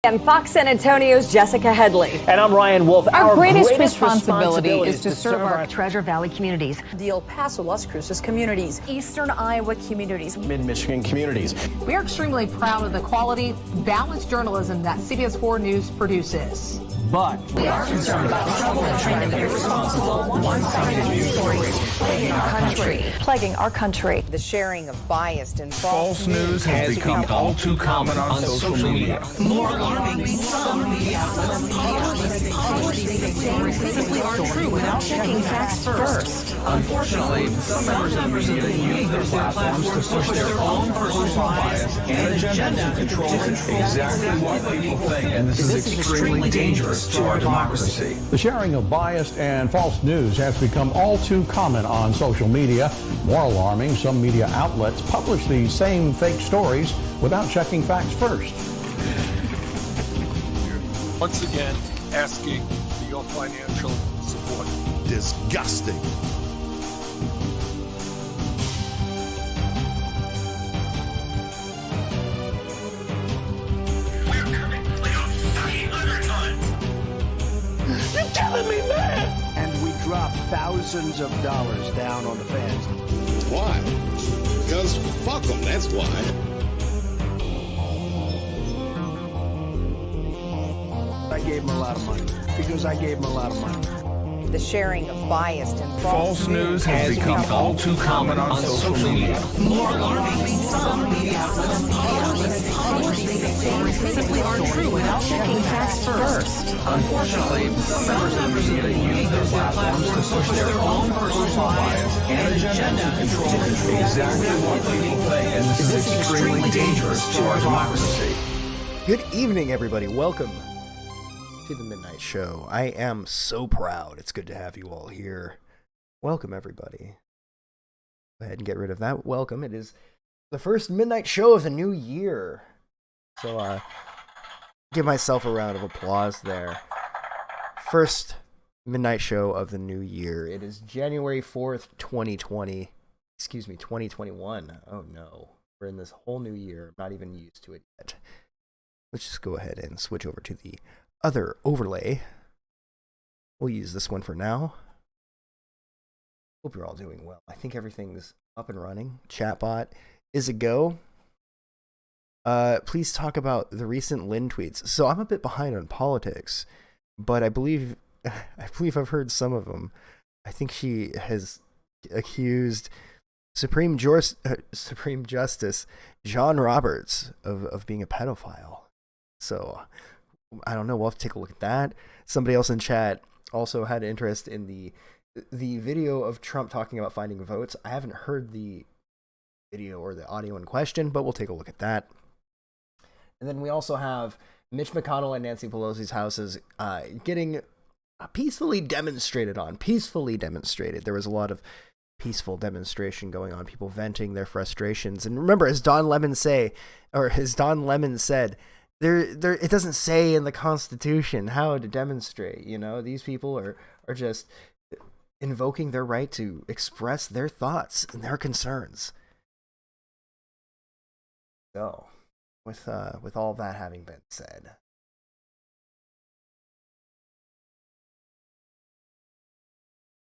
I'm Fox San Antonio's Jessica Headley. And I'm Ryan Wolf. Our greatest responsibility is to serve our Treasure Valley communities, the El Paso, Las Cruces communities, Eastern Iowa communities, Mid-Michigan communities. We are extremely proud of the quality, balanced journalism that CBS 4 News produces. But we are concerned about the trouble and trend of irresponsible, one-sided news stories plaguing our country. the sharing of biased and False news has become all too common on social media. More alarming, some media outlets simply aren't true without checking facts first. Unfortunately, some members of the media use their platforms to push their own personal bias and agenda to control exactly what people think, and this is extremely dangerous to our democracy. The sharing of biased and false news has become all too common on social media. More alarming, some media outlets publish these same fake stories without checking facts first. Once again, asking for your financial support. Disgusting. We're coming like a 300 tons. You're telling me that? And we drop thousands of dollars down on the fans. Why? Because fuck them, that's why. I gave him a lot of money. Because I gave him a lot of money. the sharing of biased and False news has become all too common on social media. More alarming, some media outlets simply aren't true without checking facts first. Unfortunately, some members of the media use their platforms to push their own personal bias and agenda to control exactly what people think, and this is extremely dangerous to our democracy. Good evening, everybody. Welcome to the Midnight Show. I am so proud. It's good to have you all here. Welcome, everybody. Go ahead and get rid of that welcome. It is the first Midnight Show of the new year. So, give myself a round of applause there. First Midnight Show of the new year. It is January 4th, 2020. Excuse me, 2021. Oh, no. We're in this whole new year. I'm not even used to it yet. Let's just go ahead and switch over to the other overlay. We'll use this one for now. Hope you're all doing well. I think everything's up and running. Chatbot is a go. Please talk about the recent Lynn tweets. So I'm a bit behind on politics, but I believe I've heard some of them. I think she has accused Supreme Justice John Roberts of being a pedophile. So I don't know. We'll have to take a look at that. Somebody else in chat also had interest in the video of Trump talking about finding votes. I haven't heard the video or the audio in question, but we'll take a look at that. And then we also have Mitch McConnell and Nancy Pelosi's houses getting peacefully demonstrated on. Peacefully demonstrated. There was a lot of peaceful demonstration going on, people venting their frustrations. And remember, as Don Lemon said, There, it doesn't say in the Constitution how to demonstrate. You know, these people are just invoking their right to express their thoughts and their concerns. So, with all that having been said,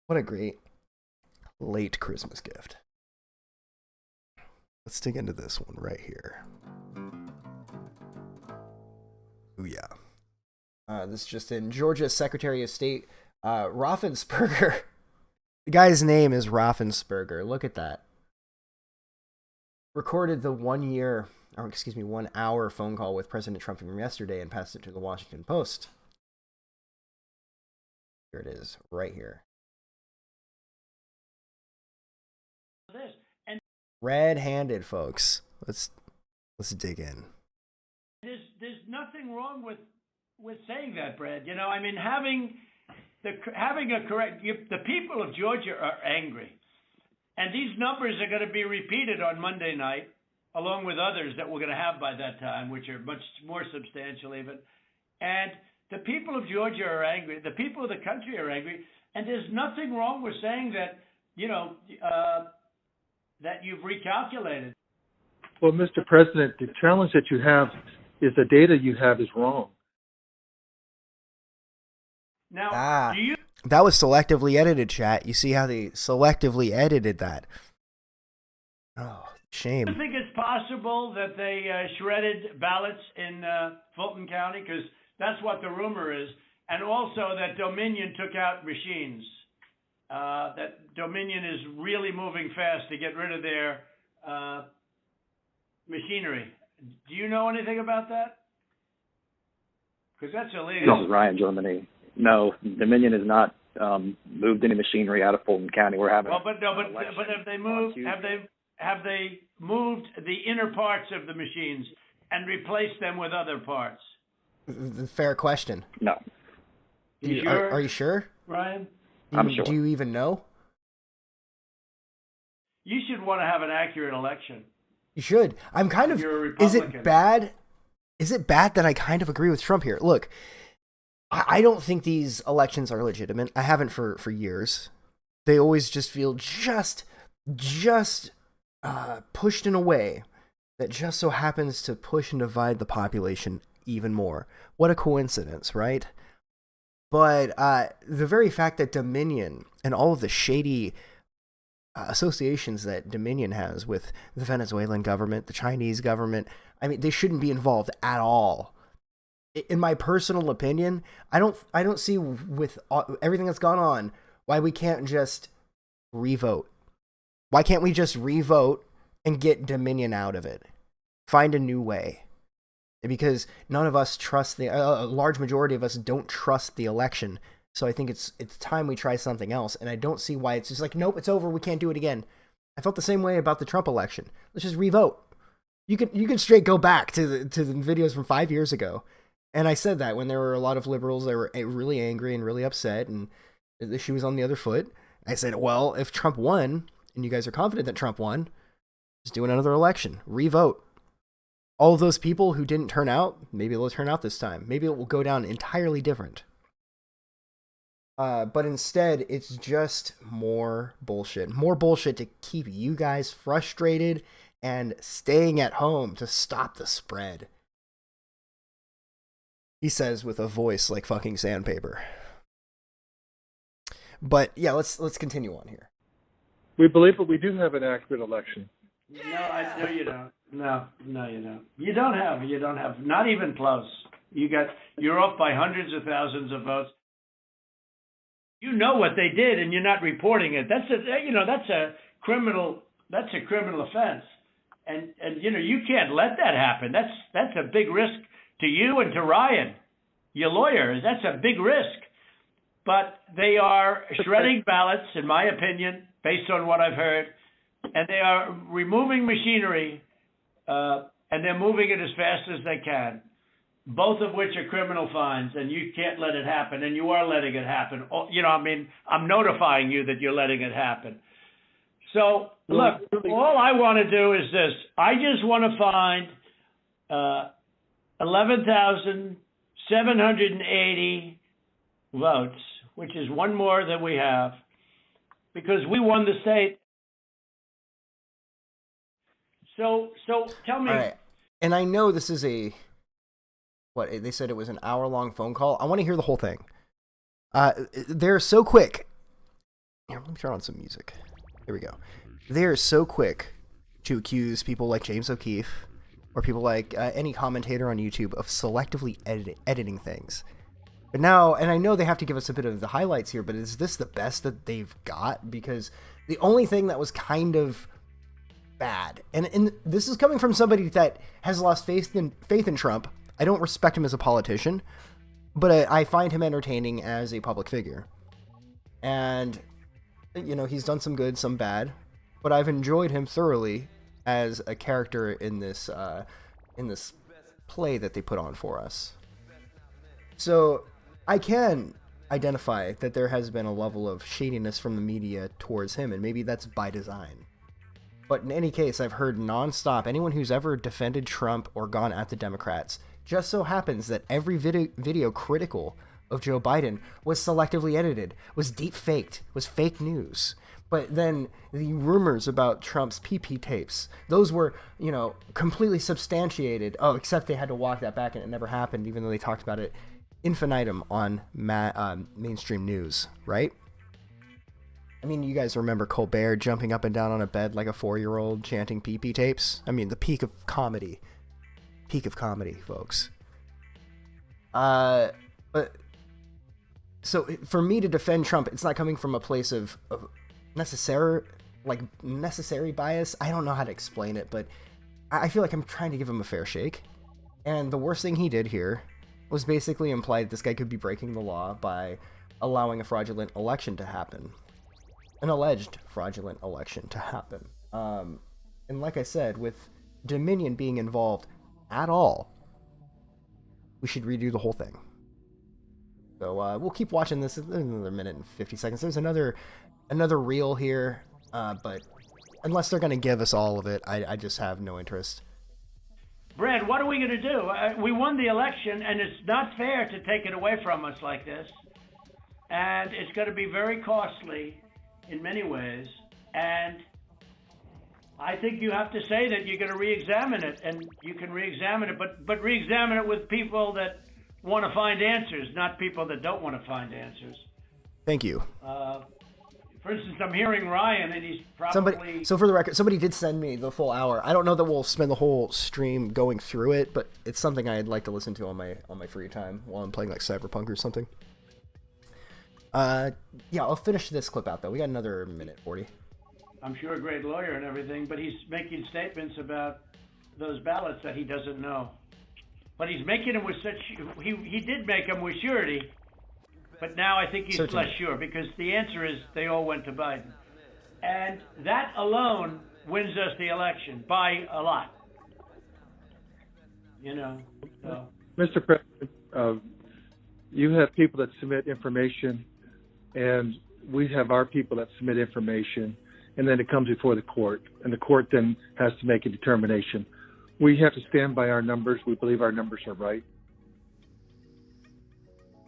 what a great late Christmas gift. Let's dig into this one right here. Ooh, yeah. This is just in Georgia Secretary of State Raffensperger. The guy's name is Raffensperger. Look at that. Recorded the 1 hour phone call with President Trump from yesterday and passed it to the Washington Post. Here it is, right here. Red-handed, folks. Let's dig in. There's nothing wrong with saying that, Brad. You know, I mean, having a correct. The people of Georgia are angry, and these numbers are going to be repeated on Monday night, along with others that we're going to have by that time, which are much more substantial even. And the people of Georgia are angry. The people of the country are angry, and there's nothing wrong with saying that. You know, that you've recalculated. Well, Mr. President, the challenge that you have is the data you have is wrong. Now, do you? That was selectively edited, chat. You see how they selectively edited that? Oh, shame. Do you think it's possible that they shredded ballots in Fulton County? Because that's what the rumor is. And also that Dominion took out machines. That Dominion is really moving fast to get rid of their machinery. Do you know anything about that? Because that's illegal. This is Ryan, Germany. No, Dominion has not moved any machinery out of Fulton County. We're having. Well, but have they moved? Have they moved the inner parts of the machines and replaced them with other parts? Fair question. No. Sure? Are you sure, Ryan? I'm sure. Do you even know? You should want to have an accurate election. You should. I'm kind of. You're a Republican. Is it bad? Is it bad that I kind of agree with Trump here? Look, I don't think these elections are legitimate. I haven't for years. They always just feel just pushed in a way that just so happens to push and divide the population even more. What a coincidence, right? But the very fact that Dominion and all of the shady associations that Dominion has with the Venezuelan government, the Chinese government, I mean, they shouldn't be involved at all. In my personal opinion, I don't see with everything that's gone on why we can't just revote. Why can't we just revote and get Dominion out of it? Find a new way. Because none of us trust a large majority of us don't trust the election. So I think it's time we try something else. And I don't see why it's just like, nope, it's over. We can't do it again. I felt the same way about the Trump election. Let's just revote. You can straight go back to the videos from 5 years ago. And I said that when there were a lot of liberals that were really angry and really upset and the shoe was on the other foot. I said, well, if Trump won and you guys are confident that Trump won, just do another election. Revote. All of those people who didn't turn out, maybe they'll turn out this time. Maybe it will go down entirely different. But instead, it's just more bullshit. More bullshit to keep you guys frustrated and staying at home to stop the spread. He says with a voice like fucking sandpaper. But yeah, let's continue on here. We believe that we do have an accurate election. No, you don't. No, you don't. You don't have. Not even close. You're off by hundreds of thousands of votes. You know what they did, and you're not reporting it. That's a criminal offense, and you can't let that happen. That's a big risk to you and to Ryan, your lawyer. That's a big risk. But they are shredding ballots, in my opinion, based on what I've heard, and they are removing machinery, and they're moving it as fast as they can, both of which are criminal fines, and you can't let it happen, and you are letting it happen. I'm notifying you that you're letting it happen. So, look, all I want to do is this. I just want to find 11,780 votes, which is one more than we have, because we won the state. So tell me. All right. And I know this is they said it was an hour-long phone call. I want to hear the whole thing. They're so quick. Here, let me turn on some music. Here we go. They're so quick to accuse people like James O'Keefe or people like any commentator on YouTube of selectively editing things. But now, and I know they have to give us a bit of the highlights here, but is this the best that they've got? Because the only thing that was kind of bad, and this is coming from somebody that has lost faith in Trump. I don't respect him as a politician, but I find him entertaining as a public figure. And, he's done some good, some bad, but I've enjoyed him thoroughly as a character in this play that they put on for us. So I can identify that there has been a level of shadiness from the media towards him, and maybe that's by design. But in any case, I've heard nonstop, anyone who's ever defended Trump or gone at the Democrats, just so happens that every video critical of Joe Biden was selectively edited, was deep faked, was fake news. But then the rumors about Trump's PP tapes, those were, completely substantiated. Oh, except they had to walk that back and it never happened, even though they talked about it infinitum on mainstream news, right? I mean, you guys remember Colbert jumping up and down on a bed like a 4-year-old chanting PP tapes? I mean, the peak of comedy. Peak of comedy, folks. But so for me to defend Trump, it's not coming from a place of necessary bias. I don't know how to explain it, but I feel like I'm trying to give him a fair shake. And the worst thing he did here was basically imply that this guy could be breaking the law by allowing a fraudulent election to happen. An alleged fraudulent election to happen. And like I said, with Dominion being involved at all, we should redo the whole thing. So we'll keep watching this another minute and 50 seconds. There's another reel here, but unless they're going to give us all of it, I just have no interest. Brad, what are we going to do? We won the election, and it's not fair to take it away from us like this. And it's going to be very costly in many ways. And I think you have to say that you're going to re-examine it, and you can re-examine it, but re-examine it with people that want to find answers, not people that don't want to find answers. Thank you. For instance, I'm hearing Ryan, and he's probably... So for the record, somebody did send me the full hour. I don't know that we'll spend the whole stream going through it, but it's something I'd like to listen to on my free time while I'm playing like Cyberpunk or something. Yeah, I'll finish this clip out, though. We got another minute 40. I'm sure a great lawyer and everything, but he's making statements about those ballots that he doesn't know. But he's making them with such... He did make them with surety, but now I think he's less sure, because the answer is they all went to Biden. And that alone wins us the election by a lot. So. Mr. President, you have people that submit information, and we have our people that submit information, and then it comes before the court, and the court then has to make a determination. We have to stand by our numbers. We believe our numbers are right.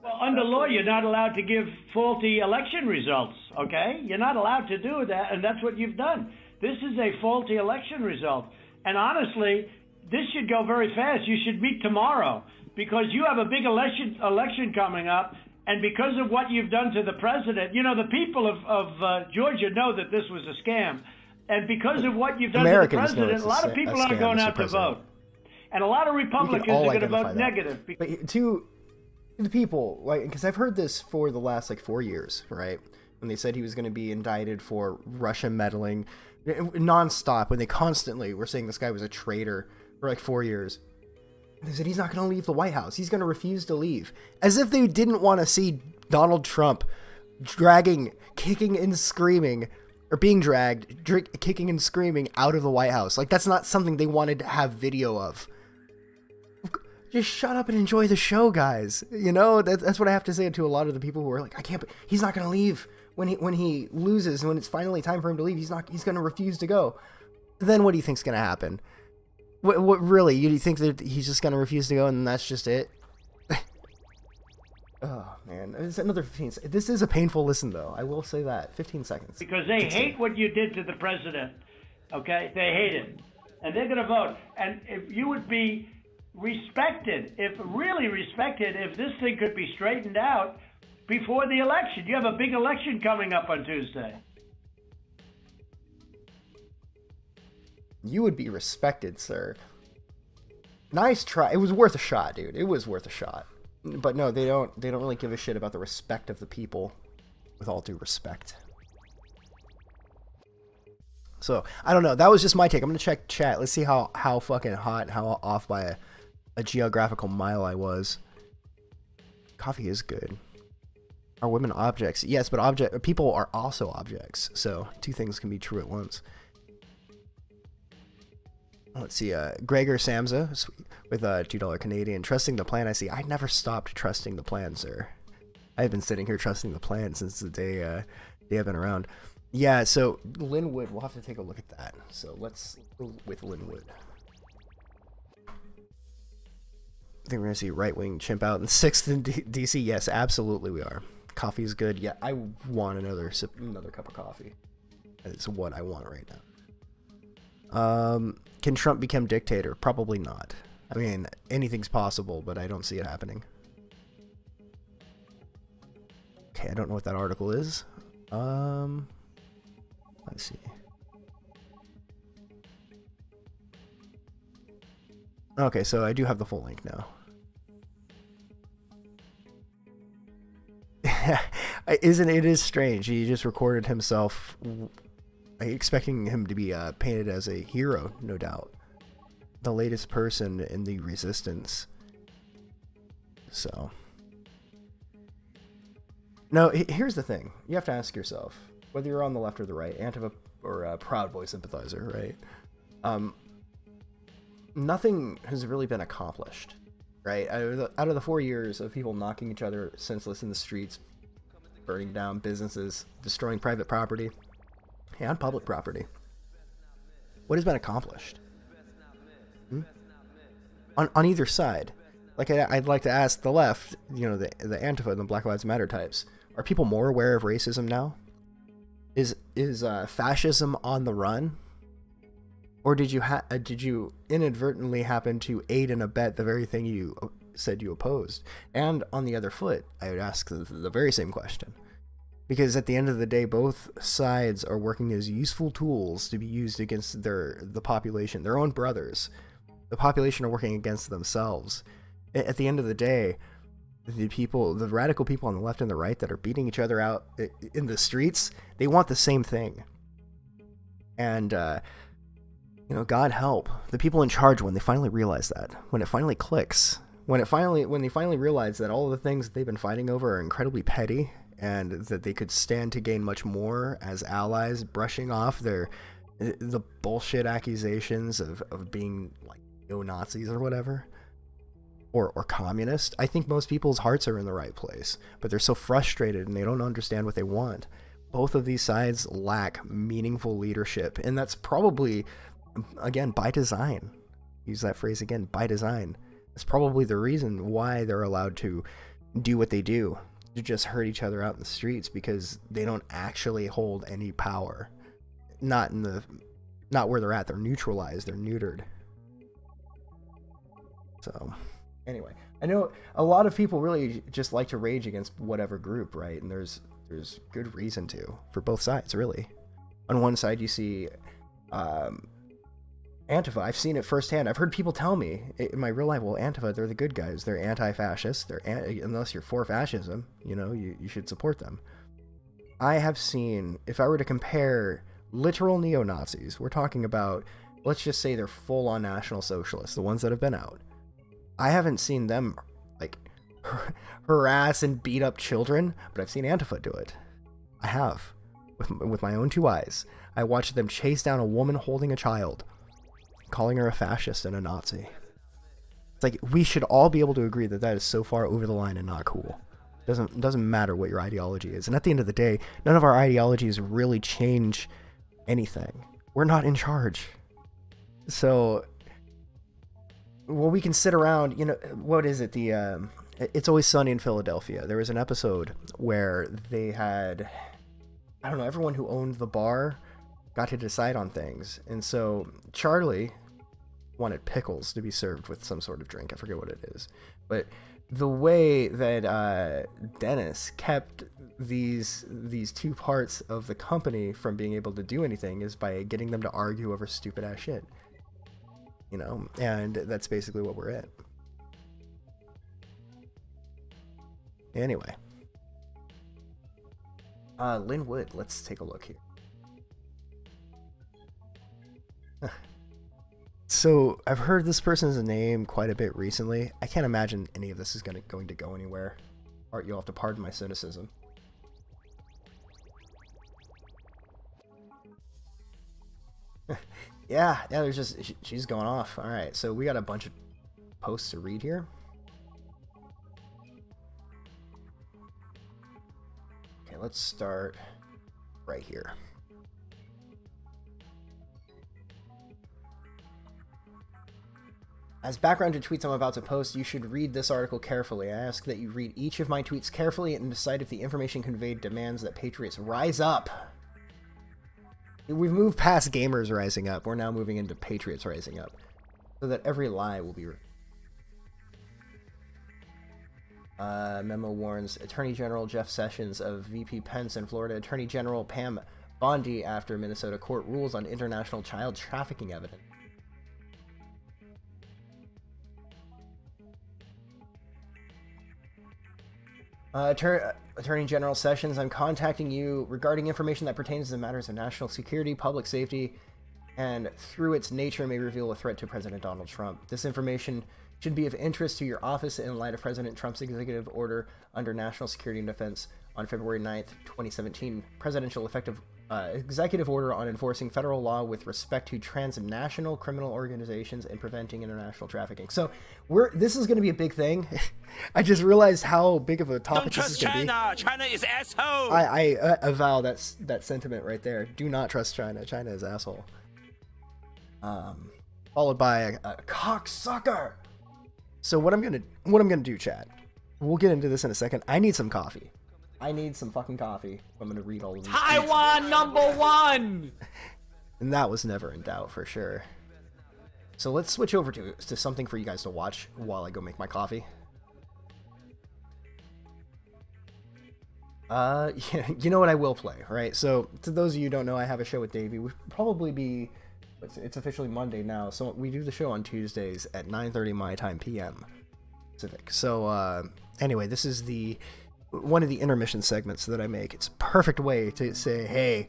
Well, under law, you're not allowed to give faulty election results, okay? You're not allowed to do that, and that's what you've done. This is a faulty election result. And honestly, this should go very fast. You should meet tomorrow, because you have a big election coming up, and because of what you've done to the president, the people of Georgia know that this was a scam. And because of what you've done to the president, a lot of people aren't going out to vote. And a lot of Republicans are going to vote negative. But to the people, because I've heard this for the last 4 years, right? When they said he was going to be indicted for Russia meddling nonstop, when they constantly were saying this guy was a traitor for 4 years. They said he's not going to leave the White House. He's going to refuse to leave. As if they didn't want to see Donald Trump kicking and screaming, or being dragged, kicking and screaming out of the White House. That's not something they wanted to have video of. Just shut up and enjoy the show, guys. That's what I have to say to a lot of the people who are like, I can't. He's not going to leave when he loses. When it's finally time for him to leave, he's going to refuse to go. Then what do you think's going to happen? What really? You think that he's just going to refuse to go and that's just it? Oh, man. It's another 15 seconds. This is a painful listen, though. I will say that. 15 seconds. Because they hate what you did to the president, okay? They hate it. And they're going to vote. And if you would be respected, if this thing could be straightened out before the election. You have a big election coming up on Tuesday. You would be respected, sir. Nice try. It was worth a shot, dude. It was worth a shot. But no, they don't really give a shit about the respect of the people, with all due respect. So, I don't know. That was just my take. I'm going to check chat. Let's see how fucking hot, how off by a geographical mile I was. Coffee is good. Are women objects? Yes, but people are also objects. So, two things can be true at once. Let's see, Gregor Samsa with $2 Canadian. Trusting the plan, I see. I never stopped trusting the plan, sir. I've been sitting here trusting the plan since the day I've been around. Yeah, so Linwood, we'll have to take a look at that. So let's go with Linwood. I think we're going to see right-wing chimp out in 6th in D.C. Yes, absolutely we are. Coffee is good. Yeah, I want another cup of coffee. It's what I want right now. Can Trump become dictator? Probably not. I mean, anything's possible, but I don't see it happening. Okay, I don't know what that article is. Let's see. Okay, so I do have the full link now. Isn't it is strange? He just recorded himself, expecting him to be painted as a hero, no doubt. The latest person in the resistance. So. No, here's the thing. You have to ask yourself, whether you're on the left or the right, Antifa or a Proud Boy sympathizer, right? Nothing has really been accomplished, right? Out of the 4 years of people knocking each other senseless in the streets, burning down businesses, destroying private property and public property, what has been accomplished? On either side. Like, I'd like to ask the left, you know, the Antifa and the Black Lives Matter types, are people more aware of racism now? Is fascism on the run? Or did you inadvertently happen to aid and abet the very thing you said you opposed? And on the other foot, I would ask the very same question. Because at the end of the day, both sides are working as useful tools to be used against the population, their own brothers. The population are working against themselves. At the end of the day, the radical people on the left and the right that are beating each other out in the streets, they want the same thing. And, you know, God help the people in charge when they finally realize that, when it finally clicks, when they finally realize that all of the things that they've been fighting over are incredibly petty and that they could stand to gain much more as allies, brushing off the bullshit accusations of being like neo-Nazis or whatever. Or communist. I think most people's hearts are in the right place, but they're so frustrated and they don't understand what they want. Both of these sides lack meaningful leadership, and that's probably, again, by design. Use that phrase again, by design. That's probably the reason why they're allowed to do what they do, to just hurt each other out in the streets, because they don't actually hold any power. Not where they're at. They're neutralized. They're neutered. So. Anyway, I know a lot of people really just like to rage against whatever group, right? And there's good reason to, for both sides, really. On one side, you see Antifa. I've seen it firsthand. I've heard people tell me in my real life, well, Antifa, they're the good guys. They're anti-fascist. Unless you're for fascism, you know, you should support them. I have seen, if I were to compare literal neo-Nazis, we're talking about, let's just say they're full-on National Socialists, the ones that have been out. I haven't seen them, like, harass and beat up children, but I've seen Antifa do it. I have. With my own two eyes. I watched them chase down a woman holding a child, calling her a fascist and a Nazi. It's like, we should all be able to agree that that is so far over the line and not cool. Doesn't matter what your ideology is. And at the end of the day, none of our ideologies really change anything. We're not in charge. So... well, we can sit around, you know, what is it? It's Always Sunny in Philadelphia. There was an episode where they had, I don't know, everyone who owned the bar got to decide on things. And so Charlie wanted pickles to be served with some sort of drink. I forget what it is. But the way that Dennis kept these two parts of the company from being able to do anything is by getting them to argue over stupid ass shit. You know, and that's basically what we're at. Anyway. Lynn Wood, let's take a look here. So, I've heard this person's name quite a bit recently. I can't imagine any of this is going to go anywhere. Or you'll have to pardon my cynicism. Yeah, there's just, she's going off. All right, so we got a bunch of posts to read here. Okay, let's start right here. As background to tweets I'm about to post, you should read this article carefully. I ask that you read each of my tweets carefully and decide if the information conveyed demands that patriots rise up We've moved past gamers rising up. We're now moving into patriots rising up, so that every lie will be. Memo warns Attorney General Jeff Sessions of VP Pence and Florida Attorney General Pam Bondi after Minnesota court rules on international child trafficking evidence. Attorney General Sessions, I'm contacting you regarding information that pertains to matters of national security, public safety, and through its nature may reveal a threat to President Donald Trump. This information should be of interest to your office in light of President Trump's executive order under national security and defense on February 9th, 2017, presidential executive order on enforcing federal law with respect to transnational criminal organizations and preventing international trafficking. So this is going to be a big thing. I just realized how big of a topic this is going to be. China. China is asshole. I avow that sentiment right there. Do not trust China. China is asshole. Followed by a cocksucker. So what I'm gonna do, chat. We'll get into this in a second. I need some coffee. I need some fucking coffee. I'm gonna read all of these. Taiwan #1. And that was never in doubt for sure. So let's switch over to something for you guys to watch while I go make my coffee. Yeah, you know what I will play, right? So to those of you who don't know, I have a show with Davey. We'll probably be. It's officially Monday now, so we do the show on Tuesdays at 9:30 my time PM Pacific. So anyway, this is one of the intermission segments that I make. It's a perfect way to say, hey,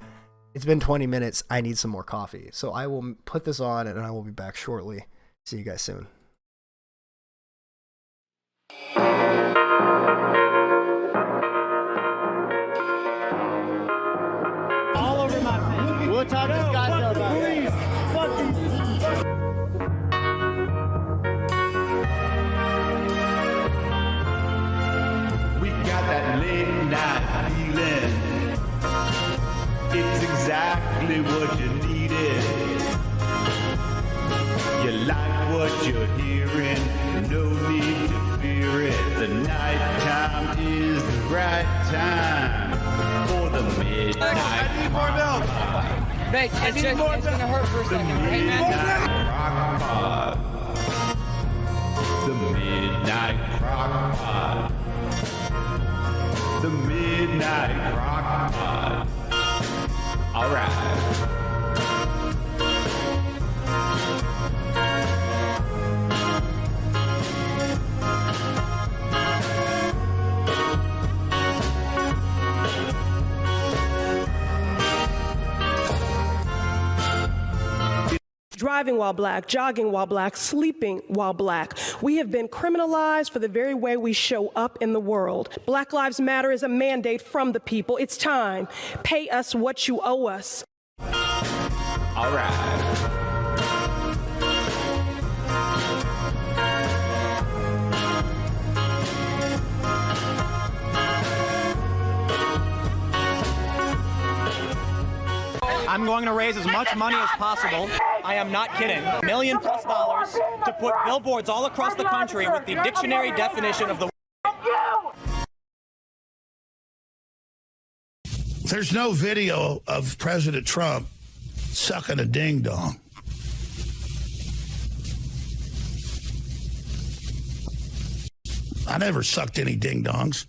it's been 20 minutes, I need some more coffee. So I will put this on and I will be back shortly. See you guys soon. All over my face. We'll talk to Scott about it. We got that late night feeling. It's exactly what you needed. You like what you're hearing, no need to fear it. The nighttime is the right time for the midnight. I need more milk. Mitch, it's gonna hurt for a second, right, man? Rock pod. The midnight rock pod. The midnight rock pod. All right. Driving while black, jogging while black, sleeping while black. We have been criminalized for the very way we show up in the world. Black Lives Matter is a mandate from the people. It's time. Pay us what you owe us. All right. I'm going to raise as much money as possible. I am not kidding. $1 million+ to put billboards all across the country with the dictionary definition of the. There's no video of President Trump sucking a ding dong. I never sucked any ding dongs.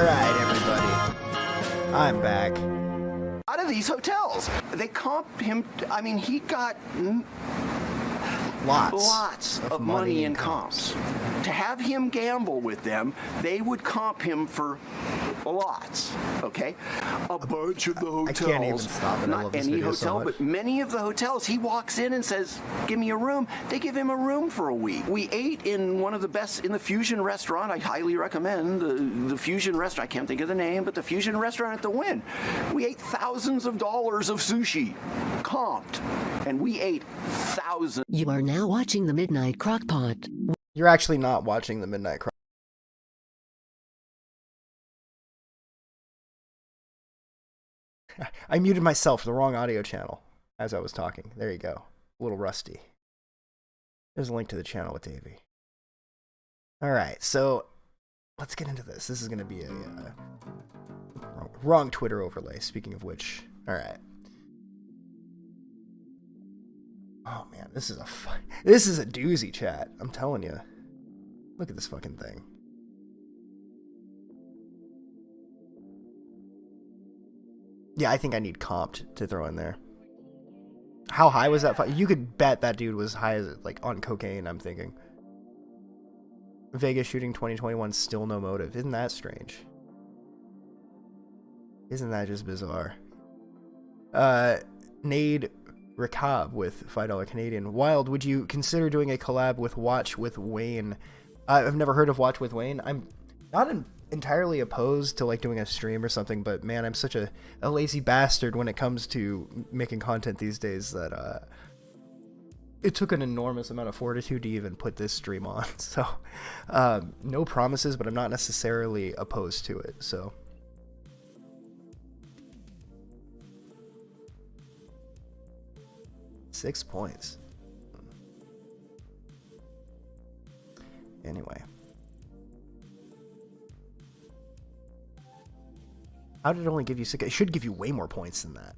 right, everybody. I'm back. Out of these hotels, they comp him. I mean, he got lots of money in comps. To have him gamble with them, they would comp him for lots. Okay, a bunch of the hotels. I can't even stop it. I love Not this any video so hotel, much. but many of the hotels. He walks in and says, "Give me a room." They give him a room for a week. We ate in one of the best in the Fusion restaurant. I highly recommend the Fusion restaurant. I can't think of the name, but the Fusion restaurant at the Wynn. We ate thousands of dollars of sushi, comped, and we ate thousands. You are now watching the Midnight Crockpot. You're actually not watching the Midnight Crock. I muted myself, the wrong audio channel, as I was talking. There you go. A little rusty. There's a link to the channel with Davey. Alright, so let's get into this. This is going to be a wrong Twitter overlay, speaking of which. Alright. Oh man, this is a doozy, chat. I'm telling you. Look at this fucking thing. Yeah, I think I need comped to throw in there. How high was that? You could bet that dude was high as like on cocaine, I'm thinking. Vegas shooting 2021, still no motive. Isn't that strange? Isn't that just bizarre? Nade Rakab with $5 Canadian. Wild, would you consider doing a collab with Watch with Wayne? I've never heard of Watch with Wayne. I'm not entirely opposed to like doing a stream or something, but man, I'm such a lazy bastard when it comes to making content these days that it took an enormous amount of fortitude to even put this stream on. So no promises, but I'm not necessarily opposed to it. So 6 points. Anyway. How did it only give you 6? It should give you way more points than that.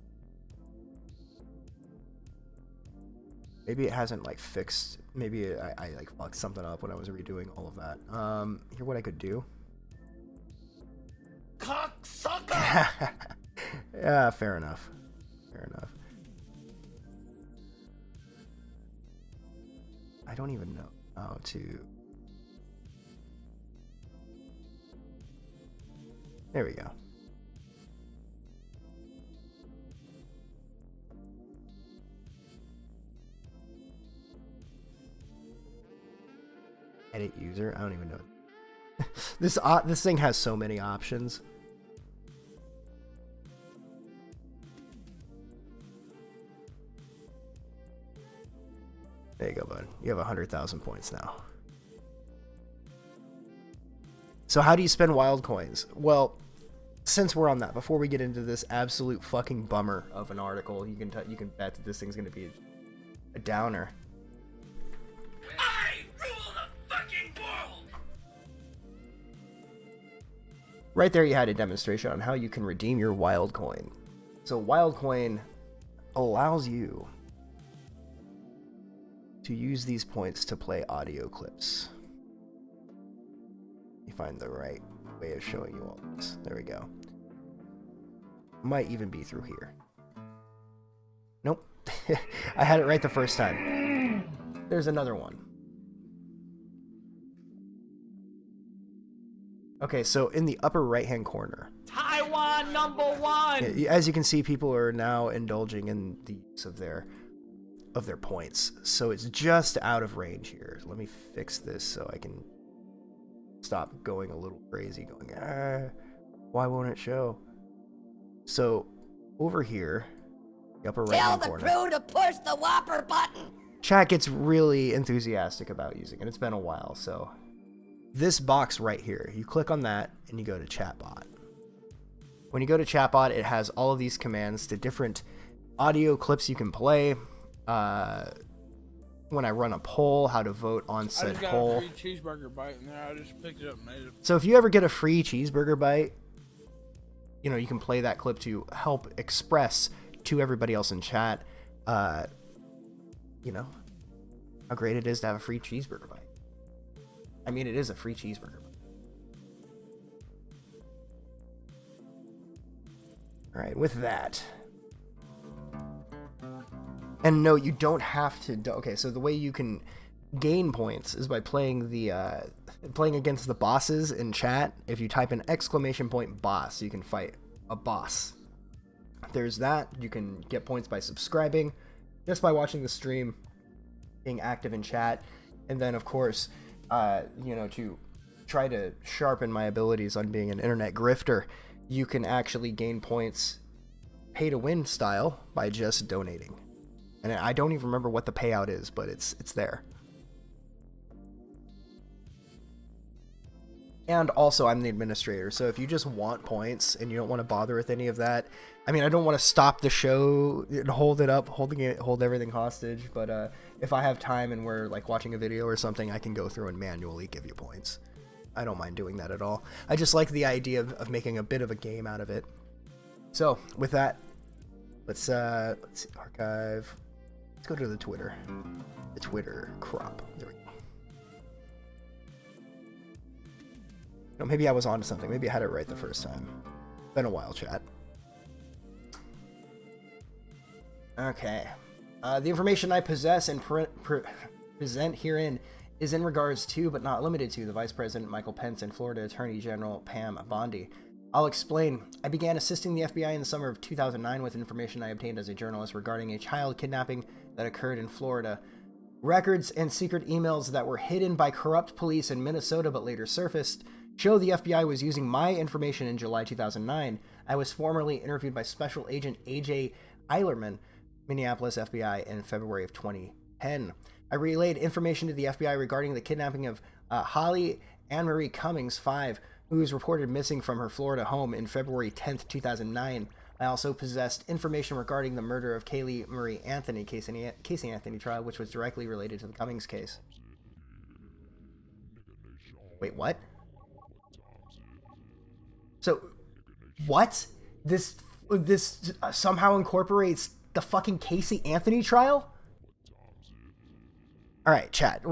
Maybe it hasn't like fixed. Maybe I like fucked something up when I was redoing all of that. Here's what I could do. Cocksucker! Yeah, fair enough. Fair enough. I don't even know how to... There we go. Edit user? I don't even know. This thing has so many options. There you go, bud. You have 100,000 points now. So how do you spend wild coins? Well, since we're on that, before we get into this absolute fucking bummer of an article, you can bet that this thing's gonna be a downer. I rule the fucking world! Right there you had a demonstration on how you can redeem your wild coin. So wild coin allows you to use these points to play audio clips. You find the right way of showing you all this. There we go. Might even be through here. Nope. I had it right the first time. There's another one. Okay, so in the upper right hand corner, Taiwan #1. as you can see, people are now indulging in the use of their points. So it's just out of range here. Let me fix this so I can stop going a little crazy, going, why won't it show? So over here, the upper right hand corner. Tell the crew to push the whopper button. Chat gets really enthusiastic about using it. It's been a while, so this box right here, you click on that and you go to chatbot. When you go to chatbot, it has all of these commands to different audio clips you can play. When I run a poll, how to vote on said poll. I just got a free cheeseburger bite in there. I just picked it up and made it. So if you ever get a free cheeseburger bite, you know, you can play that clip to help express to everybody else in chat, you know, how great it is to have a free cheeseburger bite. I mean, it is a free cheeseburger bite. All right, with that. And no, you don't have to. Okay, so the way you can gain points is by playing against the bosses in chat. If you type in !boss, you can fight a boss. There's that. You can get points by subscribing, just by watching the stream, being active in chat, and then of course, to try to sharpen my abilities on being an internet grifter, you can actually gain points pay to win style by just donating. And I don't even remember what the payout is, but it's there. And also, I'm the administrator, so if you just want points and you don't want to bother with any of that, I mean, I don't want to stop the show and hold everything hostage, but if I have time and we're like watching a video or something, I can go through and manually give you points. I don't mind doing that at all. I just like the idea of making a bit of a game out of it. So, with that, let's see, archive. Let's go to the Twitter. The Twitter crop. There we go. No, maybe I was onto something. Maybe I had it right the first time. Been a while, chat. Okay. The information I possess and present herein is in regards to, but not limited to, the Vice President Michael Pence and Florida Attorney General Pam Bondi. I'll explain. I began assisting the FBI in the summer of 2009 with information I obtained as a journalist regarding a child kidnapping that occurred in Florida. Records and secret emails that were hidden by corrupt police in Minnesota but later surfaced show the FBI was using my information in July 2009. I was formerly interviewed by Special Agent A.J. Eilerman, Minneapolis FBI, in February of 2010. I relayed information to the FBI regarding the kidnapping of Holly Ann Marie Cummings, 5, who was reported missing from her Florida home in February 10th, 2009. I also possessed information regarding the murder of Kaylee Marie Anthony, Casey Anthony trial, which was directly related to the Cummings case. Wait, what? So, what? This somehow incorporates the fucking Casey Anthony trial? All right, chat.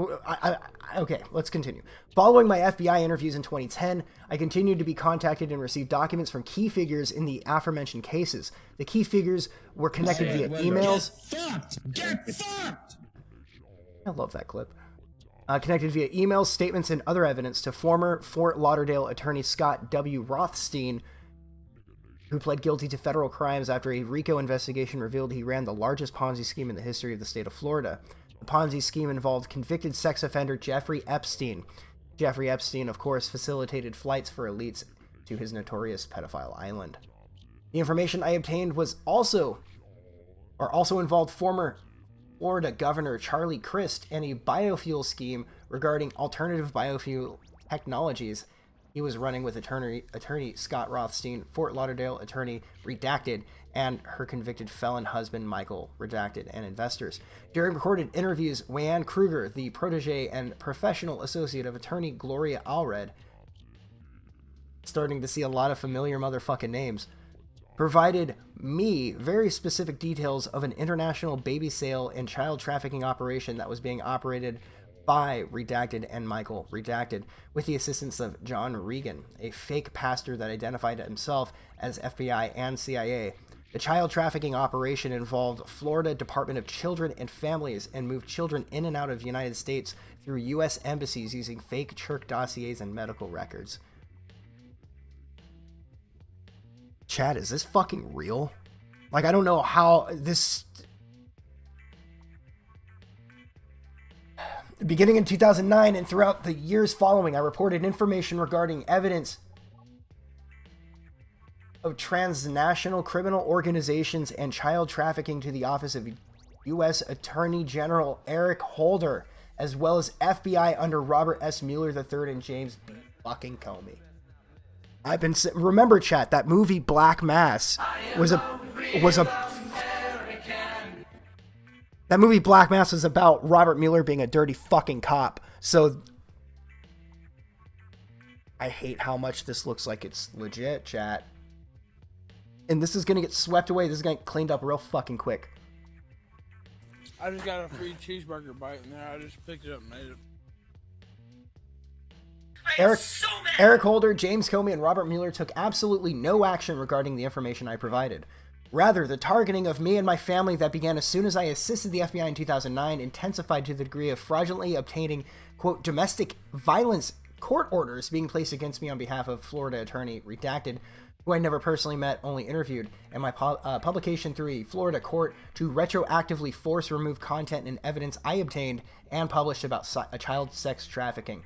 Okay, let's continue. Following my FBI interviews in 2010, I continued to be contacted and receive documents from key figures in the aforementioned cases. The key figures were connected via emails. Get fucked! I love that clip. Connected via emails, statements, and other evidence to former Fort Lauderdale attorney Scott W. Rothstein, who pled guilty to federal crimes after a RICO investigation revealed he ran the largest Ponzi scheme in the history of the state of Florida. The Ponzi scheme involved convicted sex offender Jeffrey Epstein. Jeffrey Epstein, of course, facilitated flights for elites to his notorious pedophile island. The information I obtained also involved former Florida Governor Charlie Crist and a biofuel scheme regarding alternative biofuel technologies he was running with attorney Scott Rothstein, Fort Lauderdale attorney Redacted, and her convicted felon husband Michael Redacted, and investors. During recorded interviews, Wayanne Kruger, the protege and professional associate of attorney Gloria Allred, starting to see a lot of familiar motherfucking names, provided me very specific details of an international baby sale and child trafficking operation that was being operated by Redacted and Michael Redacted, with the assistance of John Regan, a fake pastor that identified himself as FBI and CIA. The child trafficking operation involved Florida Department of Children and Families and moved children in and out of the United States through U.S. embassies using fake church dossiers and medical records. Chad, is this fucking real? Like, I don't know how this... Beginning in 2009 and throughout the years following, I reported information regarding evidence of transnational criminal organizations and child trafficking to the office of U.S. Attorney General Eric Holder, as well as FBI under Robert S. Mueller III and James B. fucking Comey. Remember, chat, that movie Black Mass that movie Black Mass was about Robert Mueller being a dirty fucking cop. So I hate how much this looks like it's legit, chat. And this is gonna get swept away. This is gonna get cleaned up real fucking quick. I just got a free cheeseburger bite in there. I just picked it up and ate it. Eric, so mad Eric Holder, James Comey, and Robert Mueller took absolutely no action regarding the information I provided. Rather, the targeting of me and my family that began as soon as I assisted the FBI in 2009 intensified to the degree of fraudulently obtaining, quote, domestic violence court orders being placed against me on behalf of Florida attorney Redacted, who I never personally met, only interviewed, and my publication through a Florida court to retroactively force remove content and evidence I obtained and published about child sex trafficking.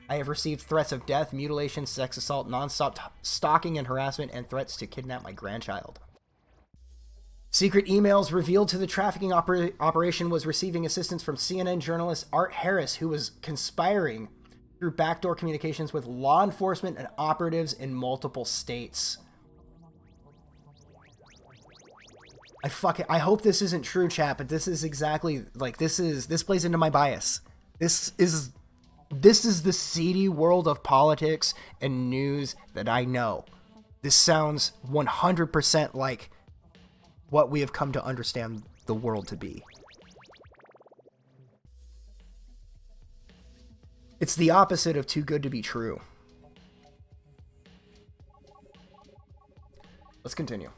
I have received threats of death, mutilation, sex assault, nonstop stalking and harassment, and threats to kidnap my grandchild. Secret emails revealed to the trafficking operation was receiving assistance from CNN journalist Art Harris, who was conspiring through backdoor communications with law enforcement and operatives in multiple states. I hope this isn't true, chat, but this is exactly, like, this plays into my bias. This is the seedy world of politics and news that I know. This sounds 100% like what we have come to understand the world to be. It's the opposite of too good to be true. Let's continue.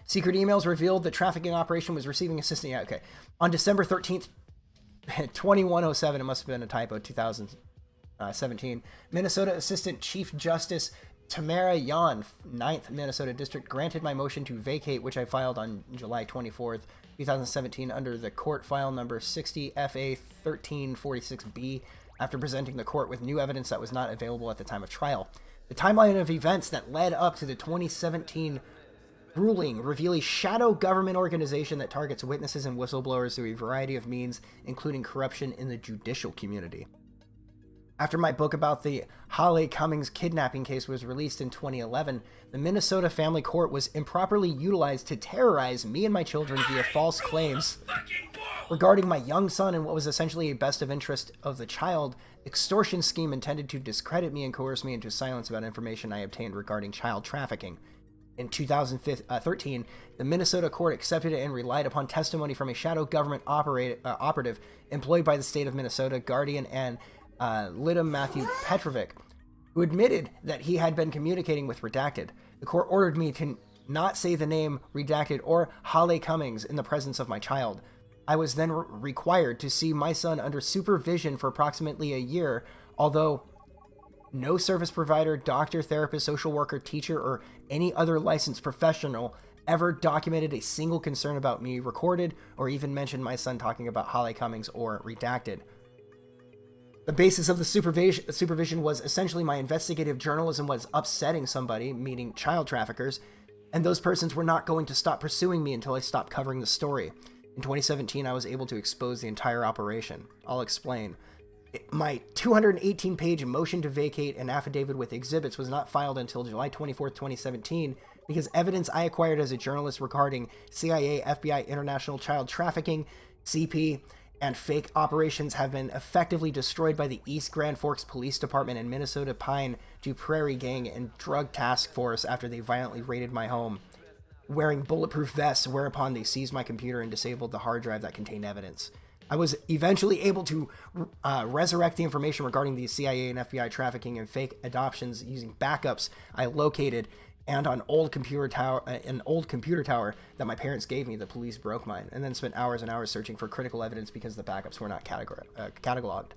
Secret emails revealed the trafficking operation was receiving assistance. Yeah, okay. On December 13th, 2107, it must have been a typo, 2017, Minnesota Assistant Chief Justice Tamara Yan, 9th Minnesota District, granted my motion to vacate, which I filed on July 24th, 2017, under the court file number 60 FA 1346B, after presenting the court with new evidence that was not available at the time of trial. The timeline of events that led up to the 2017 ruling reveal a shadow government organization that targets witnesses and whistleblowers through a variety of means, including corruption in the judicial community. After my book about the Holly Cummings kidnapping case was released in 2011, the Minnesota Family Court was improperly utilized to terrorize me and my children via false claims regarding my young son and what was essentially a best of interest of the child extortion scheme intended to discredit me and coerce me into silence about information I obtained regarding child trafficking. In 2013, the Minnesota court accepted it and relied upon testimony from a shadow government operative employed by the state of Minnesota, Guardian, and Lidum Matthew Petrovic, who admitted that he had been communicating with Redacted. The court ordered me to not say the name Redacted or Holly Cummings in the presence of my child. I was then required to see my son under supervision for approximately a year, although no service provider, doctor, therapist, social worker, teacher, or any other licensed professional ever documented a single concern about me, recorded, or even mentioned my son talking about Holly Cummings or Redacted. The basis of the supervision was essentially my investigative journalism was upsetting somebody, meaning child traffickers, and those persons were not going to stop pursuing me until I stopped covering the story. In 2017, I was able to expose the entire operation. I'll explain. My 218-page motion to vacate an affidavit with exhibits was not filed until July 24th, 2017, because evidence I acquired as a journalist regarding CIA, FBI, international child trafficking, CP, and fake operations have been effectively destroyed by the East Grand Forks Police Department and Minnesota Pine to Prairie Gang and Drug Task Force after they violently raided my home, wearing bulletproof vests, whereupon they seized my computer and disabled the hard drive that contained evidence. I was eventually able to resurrect the information regarding the CIA and FBI trafficking and fake adoptions using backups I located, and on an old computer tower that my parents gave me. The police broke mine, and then spent hours and hours searching for critical evidence because the backups were not cataloged.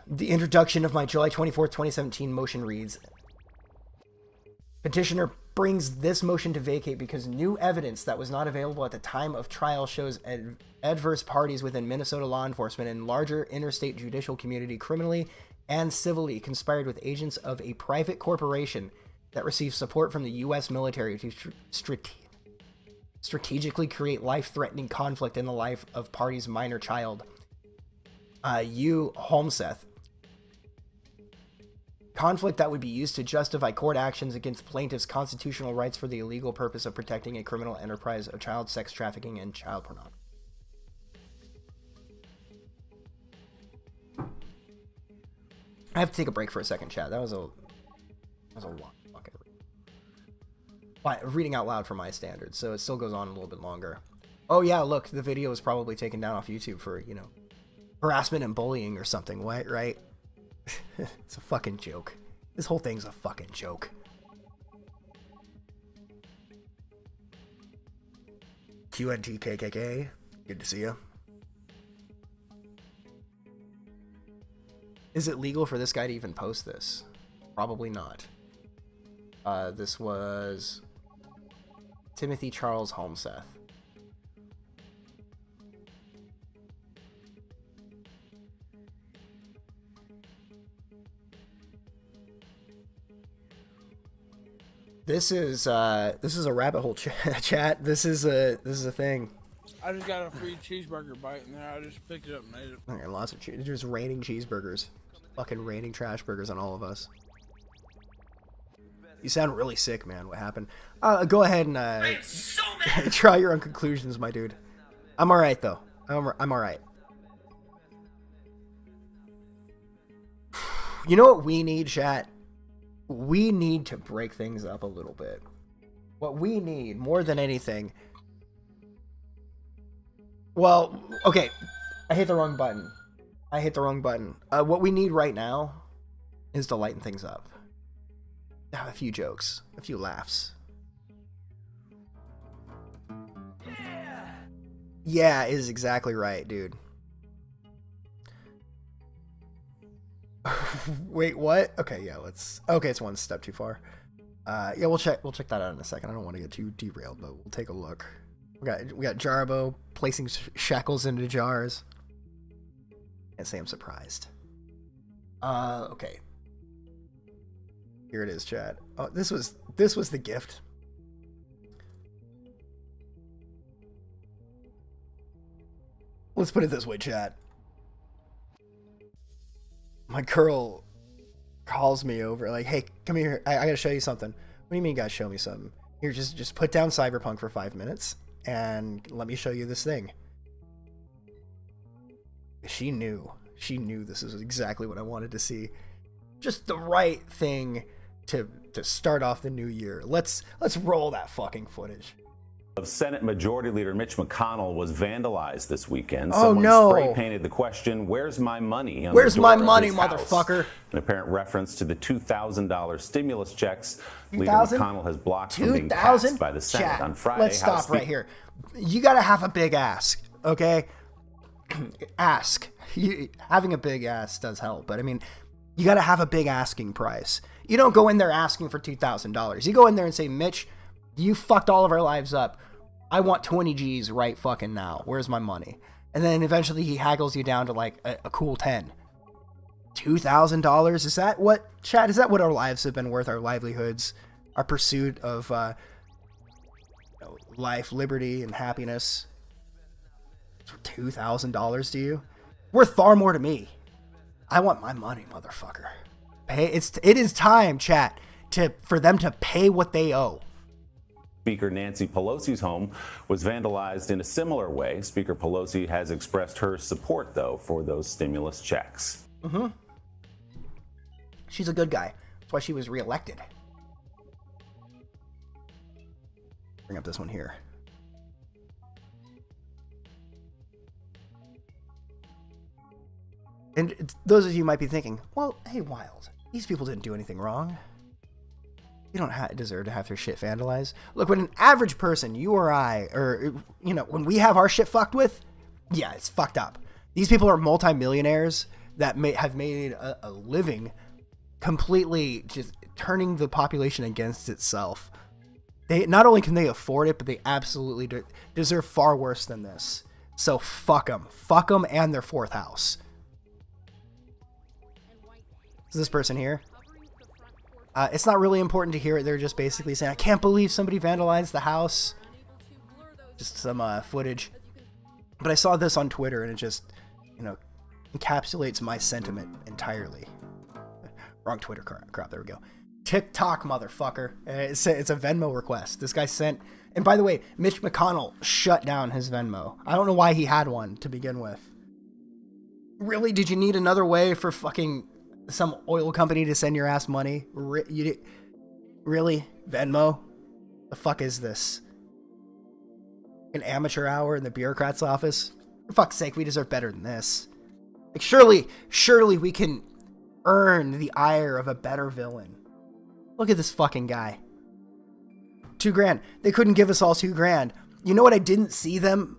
The introduction of my July 24th, 2017 motion reads, petitioner brings this motion to vacate because new evidence that was not available at the time of trial shows adverse parties within Minnesota law enforcement and larger interstate judicial community criminally and civilly conspired with agents of a private corporation that receives support from the U.S. military to strategically create life-threatening conflict in the life of party's minor child. Holmseth. Conflict that would be used to justify court actions against plaintiffs' constitutional rights for the illegal purpose of protecting a criminal enterprise of child sex trafficking and child pornography. I have to take a break for a second, chat. That was a lot. Reading out loud for my standards, so it still goes on a little bit longer. Oh yeah, look, the video was probably taken down off YouTube for harassment and bullying or something, right? It's a fucking joke. This whole thing's a fucking joke. QNTKKK, good to see you. Is it legal for this guy to even post this? Probably not. This was Timothy Charles Holmseth. This is a rabbit hole chat. This is a thing. I just got a free cheeseburger bite in there. I just picked it up and ate it. Okay, lots of cheese. Just raining cheeseburgers. Fucking raining trash burgers on all of us. You sound really sick, man. What happened? Go ahead and try your own conclusions, my dude. I'm all right though. I'm all right. You know what we need, chat? We need to break things up a little bit. What we need more than anything. Well, okay. I hit the wrong button. What we need right now is to lighten things up. Have a few jokes, a few laughs. Yeah, is exactly right, dude. Wait, what? Okay, yeah, okay, it's one step too far. Yeah, we'll check that out in a second. I don't want to get too derailed, but we'll take a look. We got Jarbo placing shackles into jars. Can't say I'm surprised. Okay. Here it is, chat. Oh, this was the gift. Let's put it this way, chat. My girl calls me over, like, hey, come here. I gotta show you something. What do you mean you gotta show me something? Here, just put down Cyberpunk for 5 minutes and let me show you this thing. She knew this is exactly what I wanted to see. Just the right thing to start off the new year. Let's roll that fucking footage. Of Senate Majority Leader Mitch McConnell was vandalized this weekend. Oh, Someone no. spray painted the question, "Where's my money?" on Where's the door my of money, his house. motherfucker? An apparent reference to the $2,000 stimulus checks. Leader 2,000? McConnell has blocked from being passed 2,000? by the Senate Chat, on Friday. let's stop right here. You gotta have a big ass, okay? Ask. Having a big ass does help, but I mean, you gotta have a big asking price. You don't go in there asking for $2,000. You go in there and say, Mitch, you fucked all of our lives up. I want 20 G's right fucking now. Where's my money? And then eventually he haggles you down to like a cool 10. $2,000? Is that what, chat, is that what our lives have been worth? Our livelihoods, our pursuit of life, liberty, and happiness? $2,000 to you? Worth far more to me. I want my money, motherfucker. It is time, chat, for them to pay what they owe. Speaker Nancy Pelosi's home was vandalized in a similar way. Speaker Pelosi has expressed her support, though, for those stimulus checks. Mm-hmm. She's a good guy. That's why she was reelected. Bring up this one here. And those of you might be thinking, well, hey, Wild, these people didn't do anything wrong. You don't deserve to have their shit vandalized. Look, when an average person, you or I, or, when we have our shit fucked with, yeah, it's fucked up. These people are multimillionaires that have made a living completely just turning the population against itself. They not only can they afford it, but they absolutely deserve far worse than this. So fuck them. Fuck them and their fourth house. Is this person here? It's not really important to hear it. They're just basically saying, I can't believe somebody vandalized the house. Just some footage. But I saw this on Twitter and it just, encapsulates my sentiment entirely. Wrong Twitter crap. There we go. TikTok, motherfucker. It's a Venmo request. This guy sent... And by the way, Mitch McConnell shut down his Venmo. I don't know why he had one to begin with. Really? Did you need another way for fucking... some oil company to send your ass money? Really? Venmo? The fuck is this? An amateur hour in the bureaucrat's office? For fuck's sake, we deserve better than this. Like, surely we can earn the ire of a better villain. Look at this fucking guy. $2,000. They couldn't give us all $2,000. You know what I didn't see them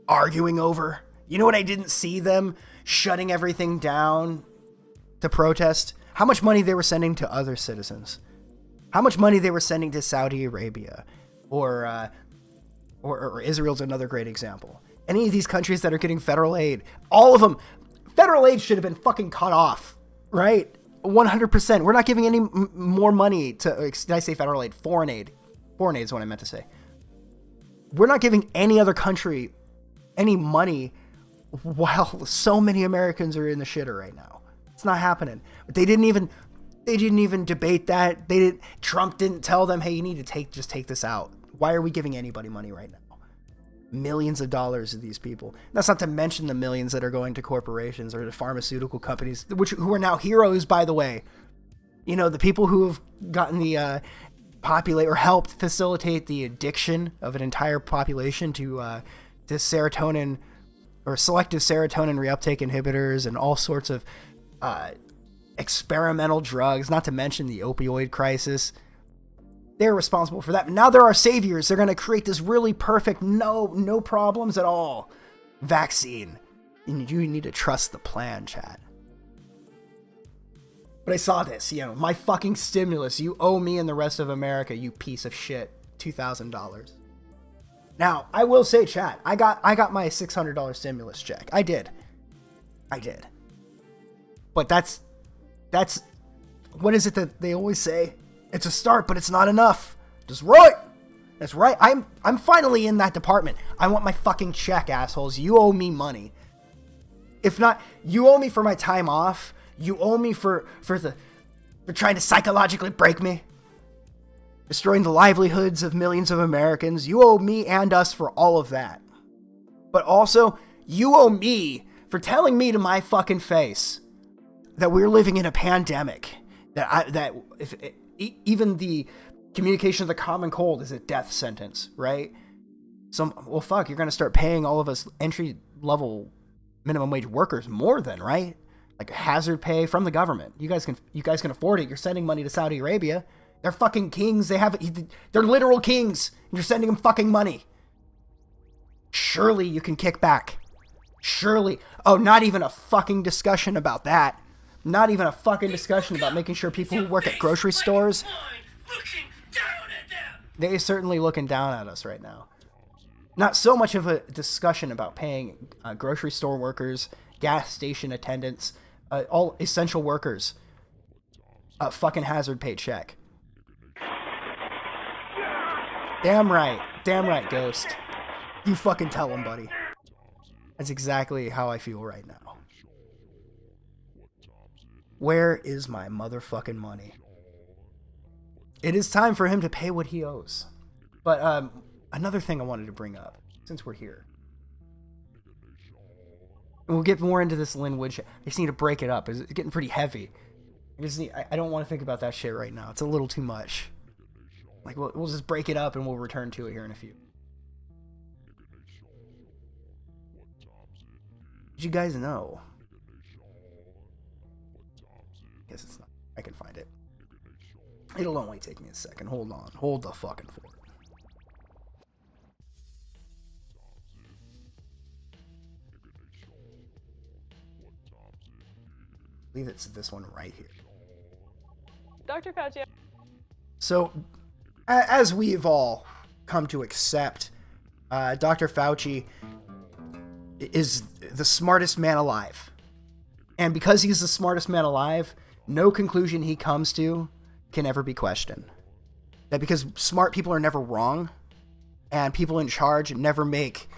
arguing over? You know what I didn't see them shutting everything down to protest? How much money they were sending to other citizens. How much money they were sending to Saudi Arabia. Or Israel's another great example. Any of these countries that are getting federal aid, all of them, federal aid should have been fucking cut off, right? 100%. We're not giving any more money to, did I say federal aid? Foreign aid. Foreign aid is what I meant to say. We're not giving any other country any money while so many Americans are in the shitter right now. It's not happening. But they didn't even debate that. Trump didn't tell them, hey, you need to just take this out. Why are we giving anybody money right now? Millions of dollars to these people. That's not to mention the millions that are going to corporations or to pharmaceutical companies, who are now heroes, by the way. You know, the people who have gotten the populate or helped facilitate the addiction of an entire population to serotonin or selective serotonin reuptake inhibitors and all sorts of experimental drugs, not to mention the opioid crisis. They're responsible for that. Now they're our saviors. They're going to create this really perfect, no problems at all vaccine. And you need to trust the plan, chat. But I saw this, my fucking stimulus. You owe me and the rest of America, you piece of shit, $2,000. Now, I will say, chat, I got my $600 stimulus check. I did. But that's what is it that they always say? It's a start, but it's not enough. That's right. I'm finally in that department. I want my fucking check, assholes. You owe me money. If not, you owe me for my time off. You owe me for trying to psychologically break me. Destroying the livelihoods of millions of Americans. You owe me and us for all of that. But also, you owe me for telling me to my fucking face that we're living in a pandemic. Even the communication of the common cold is a death sentence, right? Well, fuck, you're going to start paying all of us entry-level minimum wage workers more than, right? Like hazard pay from the government. You guys can afford it. You're sending money to Saudi Arabia. They're fucking kings. They're literal kings. And you're sending them fucking money. Surely you can kick back. Surely. Oh, not even a fucking discussion about that. Not even a fucking discussion about making sure people who work at grocery stores, they're certainly looking down at us right now. Not so much of a discussion about paying grocery store workers, gas station attendants, all essential workers a fucking hazard pay check. Damn right, Ghost. You fucking tell him, buddy. That's exactly how I feel right now. Where is my motherfucking money? It is time for him to pay what he owes. But another thing I wanted to bring up, since we're here. And we'll get more into this Linwood shit. I just need to break it up. It's getting pretty heavy. I don't want to think about that shit right now. It's a little too much. Like, we'll just break it up and we'll return to it here in a few. Did you guys know? Guess it's not. I can find it. It'll only take me a second. Hold on. Hold the fucking fort. I believe it's this one right here. Dr. Fauci. So, as we've all come to accept, Dr. Fauci is the smartest man alive. And because he's the smartest man alive, no conclusion he comes to can ever be questioned. That because smart people are never wrong, and people in charge never make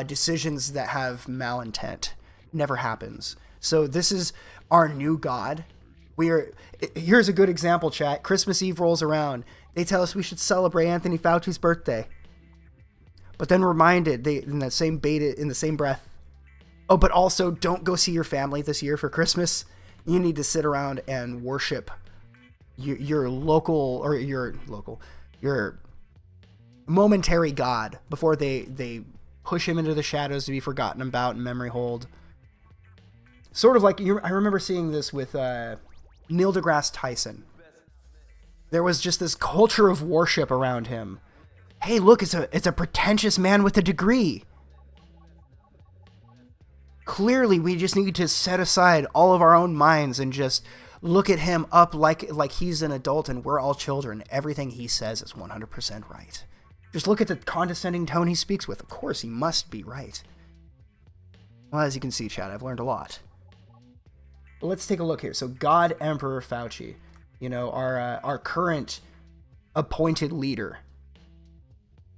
decisions that have malintent. Never happens. So this is our new God. Here's a good example, chat. Christmas Eve rolls around. They tell us we should celebrate Anthony Fauci's birthday. But then reminded, in the same breath, oh, but also don't go see your family this year for Christmas. You need to sit around and worship your momentary God before they push him into the shadows to be forgotten about and memory hold. Sort of like, I remember seeing this with Neil deGrasse Tyson. There was just this culture of worship around him. Hey, look, it's a pretentious man with a degree. Clearly, we just need to set aside all of our own minds and just look at him up like he's an adult and we're all children. Everything he says is 100% right. Just look at the condescending tone he speaks with. Of course, he must be right. Well, as you can see, Chad, I've learned a lot. But let's take a look here. So, God Emperor Fauci, our current appointed leader,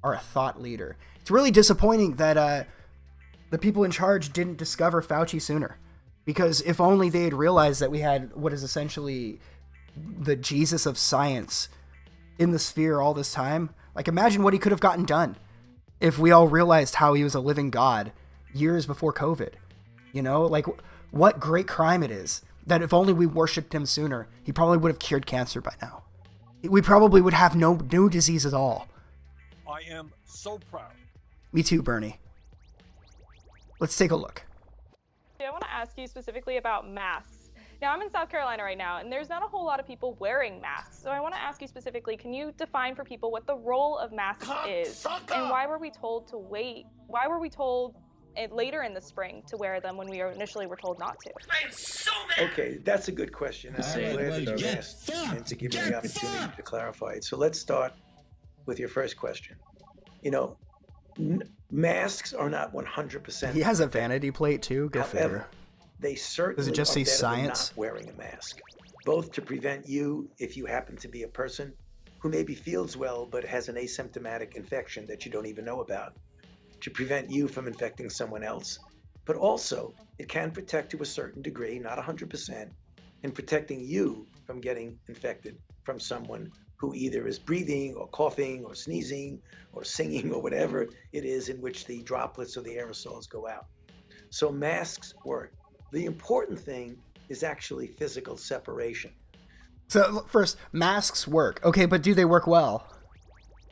our thought leader. It's really disappointing that the people in charge didn't discover Fauci sooner. Because if only they had realized that we had what is essentially the Jesus of science in the sphere all this time. Like, imagine what he could have gotten done if we all realized how he was a living God years before COVID. Like, what great crime it is that if only we worshipped him sooner, he probably would have cured cancer by now. We probably would have no disease at all. I am so proud. Me too, Bernie. Let's take a look. I want to ask you specifically about masks. Now, I'm in South Carolina right now, and there's not a whole lot of people wearing masks. So I want to ask you specifically, can you define for people what the role of masks is? And why were we told to wait? Why were we told later in the spring to wear them when we initially were told not to? I am so mad! Okay, that's a good question. I'm glad that you asked and to give me the opportunity to clarify it. So let's start with your first question. Masks are not 100%. He has a vanity plate too. Go figure. They certainly Does it just say are better science? than not wearing a mask, both to prevent you, if you happen to be a person who maybe feels well but has an asymptomatic infection that you don't even know about, to prevent you from infecting someone else. But also, it can protect to a certain degree, not 100%, in protecting you from getting infected from someone who either is breathing or coughing or sneezing or singing or whatever it is in which the droplets or the aerosols go out. So masks work. The important thing is actually physical separation. So first, masks work. Okay, but do they work well?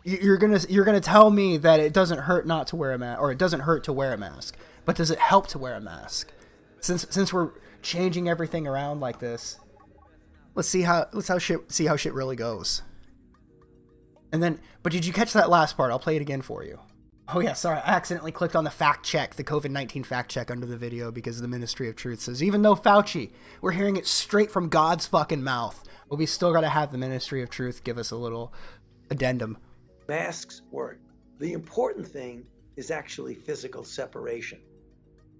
You're gonna tell me that it doesn't hurt not to wear a mask, or it doesn't hurt to wear a mask. But does it help to wear a mask? Since we're changing everything around like this, let's see how shit really goes. And then, but did you catch that last part? I'll play it again for you. Oh yeah, sorry, I accidentally clicked on the fact check, the COVID-19 fact check under the video because the Ministry of Truth says, even though Fauci, we're hearing it straight from God's fucking mouth, but we still gotta have the Ministry of Truth give us a little addendum. Masks work. The important thing is actually physical separation.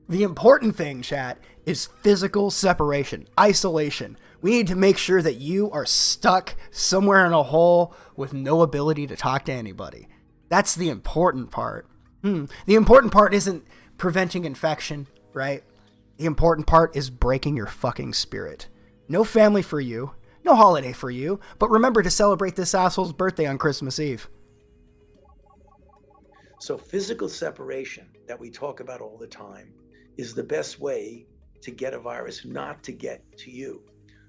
The important thing, chat, is physical separation, isolation. We need to make sure that you are stuck somewhere in a hole with no ability to talk to anybody. That's the important part. The important part isn't preventing infection, right? The important part is breaking your fucking spirit. No family for you, no holiday for you, but remember to celebrate this asshole's birthday on Christmas Eve. So physical separation that we talk about all the time is the best way to get a virus not to get to you.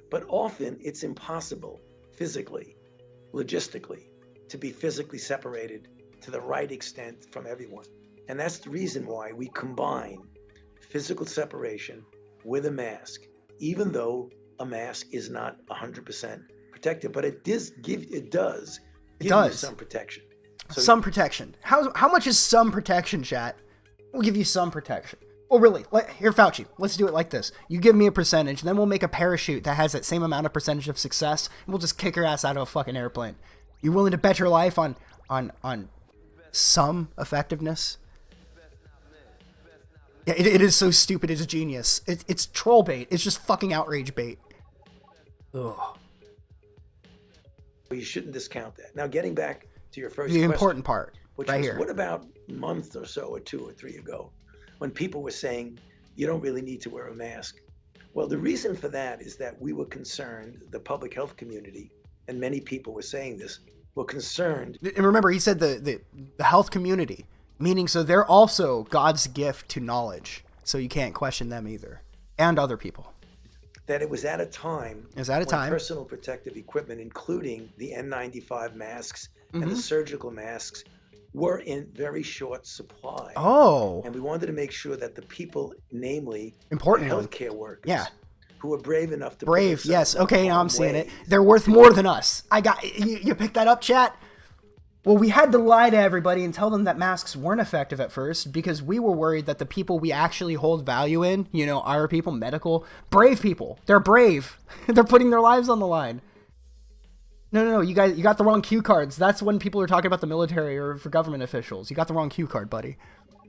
But often it's impossible physically, logistically, to be physically separated to the right extent from everyone. And that's the reason why we combine physical separation with a mask, even though a mask is not 100% protective, but it does give you some protection. So some protection. How much is some protection, chat? We'll give you some protection. Well, really, here, Fauci, let's do it like this. You give me a percentage, then we'll make a parachute that has that same amount of percentage of success, and we'll just kick your ass out of a fucking airplane. You willing to bet your life on some effectiveness? Yeah, it is so stupid, it's genius. It's troll bait. It's just fucking outrage bait. Ugh. You shouldn't discount that. Now, getting back to your first the question, important part, which right was, here. what about a month or so, or 2 or 3 ago, when people were saying, you don't really need to wear a mask? Well, the reason for that is that we were concerned, the public health community, and many people were saying this, were concerned. And remember, he said the health community, meaning so they're also God's gift to knowledge, so you can't question them either, and other people. That it was at a time when personal protective equipment, including the N95 masks and the surgical masks, were in very short supply. Oh. And we wanted to make sure that the people, namely Important the one. healthcare workers, Yeah. who are brave enough to Brave, put yes. themselves Okay, in now I'm harm's seeing way. it. They're worth more than us. I got you picked that up, chat? Well, we had to lie to everybody and tell them that masks weren't effective at first because we were worried that the people we actually hold value in, you know, our people, medical, brave people. They're brave. They're putting their lives on the line. No, you guys, you got the wrong cue cards. That's when people are talking about the military or for government officials. You got the wrong cue card, buddy.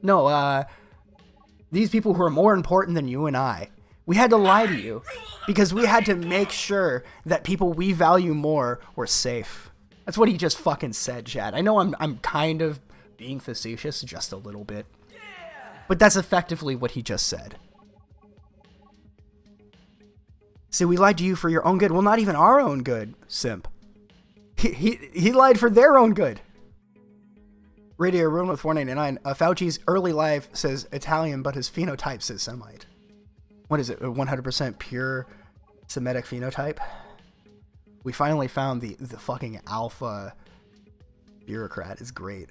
No, these people who are more important than you and I. We had to lie to you because we had to make sure that people we value more were safe. That's what he just fucking said, Chad. I know I'm kind of being facetious just a little bit. But that's effectively what he just said. So we lied to you for your own good. Well, not even our own good, simp. He lied for their own good. Radio Room with 499. Fauci's early life says Italian, but his phenotype says Semite. What is it? A 100% pure Semitic phenotype? We finally found the fucking alpha bureaucrat. Is great.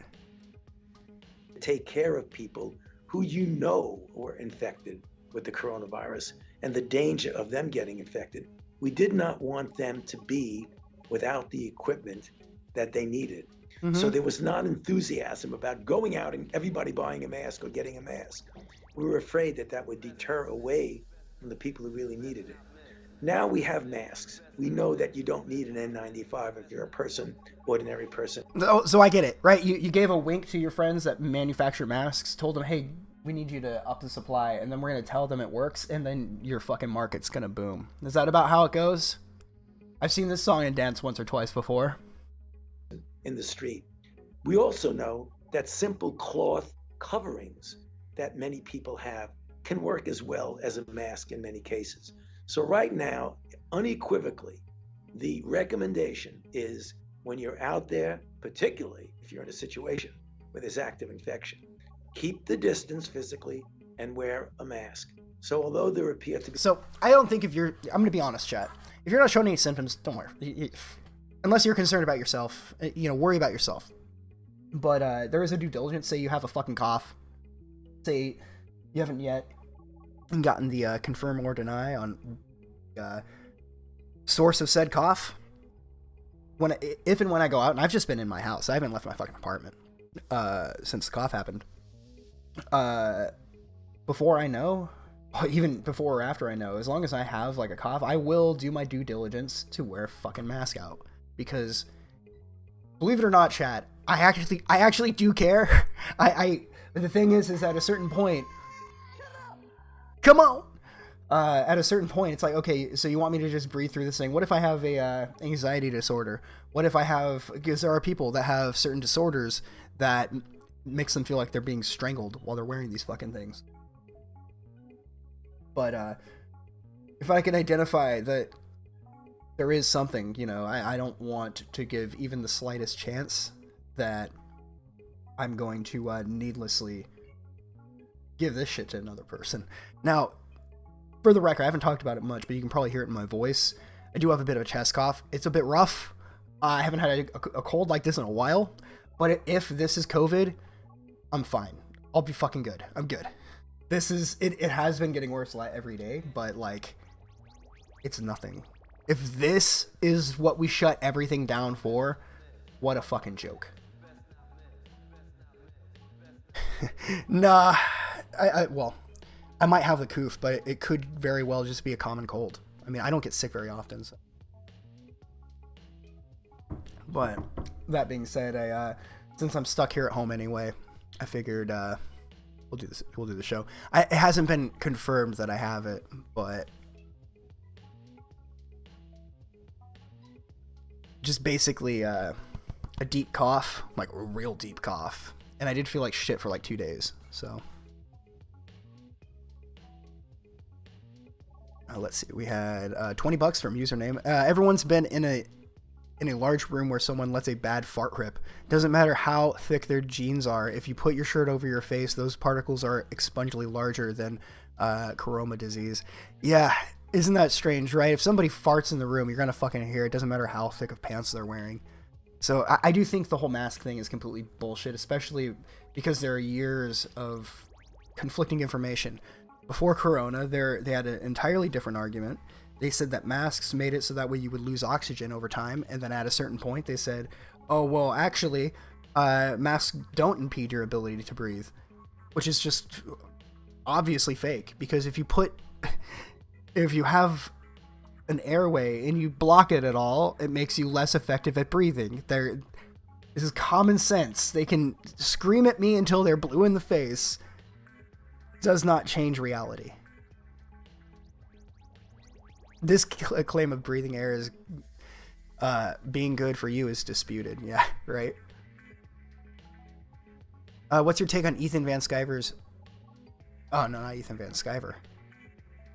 Take care of people who you know were infected with the coronavirus and the danger of them getting infected. We did not want them to be without the equipment that they needed. Mm-hmm. So there was not enthusiasm about going out and everybody buying a mask or getting a mask. We were afraid that that would deter away from the people who really needed it. Now we have masks. We know that you don't need an N95 if you're a person, ordinary person. So I get it, right? You gave a wink to your friends that manufacture masks, told them, hey, we need you to up the supply, and then we're going to tell them it works, and then your fucking market's going to boom. Is that about how it goes? I've seen this song and dance once or twice before. In the street. We also know that simple cloth coverings that many people have can work as well as a mask in many cases. So right now, unequivocally, the recommendation is when you're out there, particularly if you're in a situation where there's active infection, keep the distance physically and wear a mask. So although there appear to be... So I don't think I'm going to be honest, chat. If you're not showing any symptoms, don't worry. Unless you're concerned about yourself, worry about yourself. But there is a due diligence. Say you have a fucking cough. Say you haven't yet gotten the confirm or deny on source of said cough. If and when I go out, and I've just been in my house, I haven't left my fucking apartment since the cough happened. Before I know, even before or after I know, as long as I have like a cough, I will do my due diligence to wear a fucking mask out. Because believe it or not, chat, I actually do care. But the thing is at a certain point, come on. At a certain point, it's like, okay, so you want me to just breathe through this thing? What if I have a anxiety disorder? What if I have, because there are people that have certain disorders that makes them feel like they're being strangled while they're wearing these fucking things. But if I can identify that there is something, I don't want to give even the slightest chance that I'm going to needlessly give this shit to another person. Now, for the record, I haven't talked about it much, but you can probably hear it in my voice. I do have a bit of a chest cough. It's a bit rough. I haven't had a cold like this in a while, but if this is COVID, I'm fine. I'll be fucking good. I'm good. This is, it has been getting worse every day, but like, it's nothing. If this is what we shut everything down for, what a fucking joke. Nah, I might have the coof, but it could very well just be a common cold. I mean, I don't get sick very often. So. But that being said, since I'm stuck here at home anyway, I figured we'll do this. We'll do the show. It hasn't been confirmed that I have it, but just basically a deep cough, like a real deep cough, and I did feel like shit for like 2 days. So. Let's see. We had $20 from username. Everyone's been in a large room where someone lets a bad fart rip. Doesn't matter how thick their jeans are. If you put your shirt over your face, those particles are expungibly larger than corona disease. Yeah, isn't that strange, right? If somebody farts in the room, you're gonna fucking hear it. Doesn't matter how thick of pants they're wearing. So I do think the whole mask thing is completely bullshit, especially because there are years of conflicting information. Before Corona, they had an entirely different argument. They said that masks made it so that way you would lose oxygen over time, and then at a certain point they said, oh, well, actually, masks don't impede your ability to breathe, which is just obviously fake, because if you have an airway and you block it at all, it makes you less effective at breathing. This is common sense. They can scream at me until they're blue in the face. Does not change reality. This claim of breathing air is being good for you is disputed. Yeah, right. What's your take on Ethan Van Sciver's? Oh no, not Ethan Van Sciver.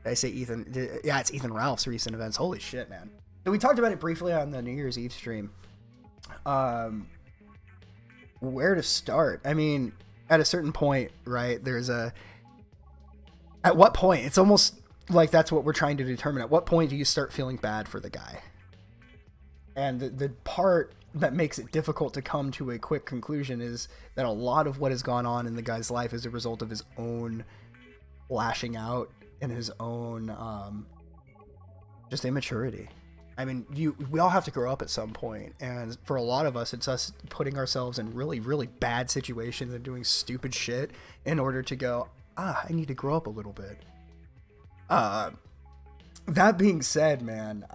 Did I say Ethan? Yeah, it's Ethan Ralph's recent events. Holy shit, man. So we talked about it briefly on the New Year's Eve stream. Where to start? I mean, at a certain point, right? At what point? It's almost like that's what we're trying to determine. At what point do you start feeling bad for the guy? And the part that makes it difficult to come to a quick conclusion is that a lot of what has gone on in the guy's life is a result of his own lashing out and his own just immaturity. I mean, we all have to grow up at some point, and for a lot of us, it's us putting ourselves in really, really bad situations and doing stupid shit in order to go, I need to grow up a little bit. That being said, man,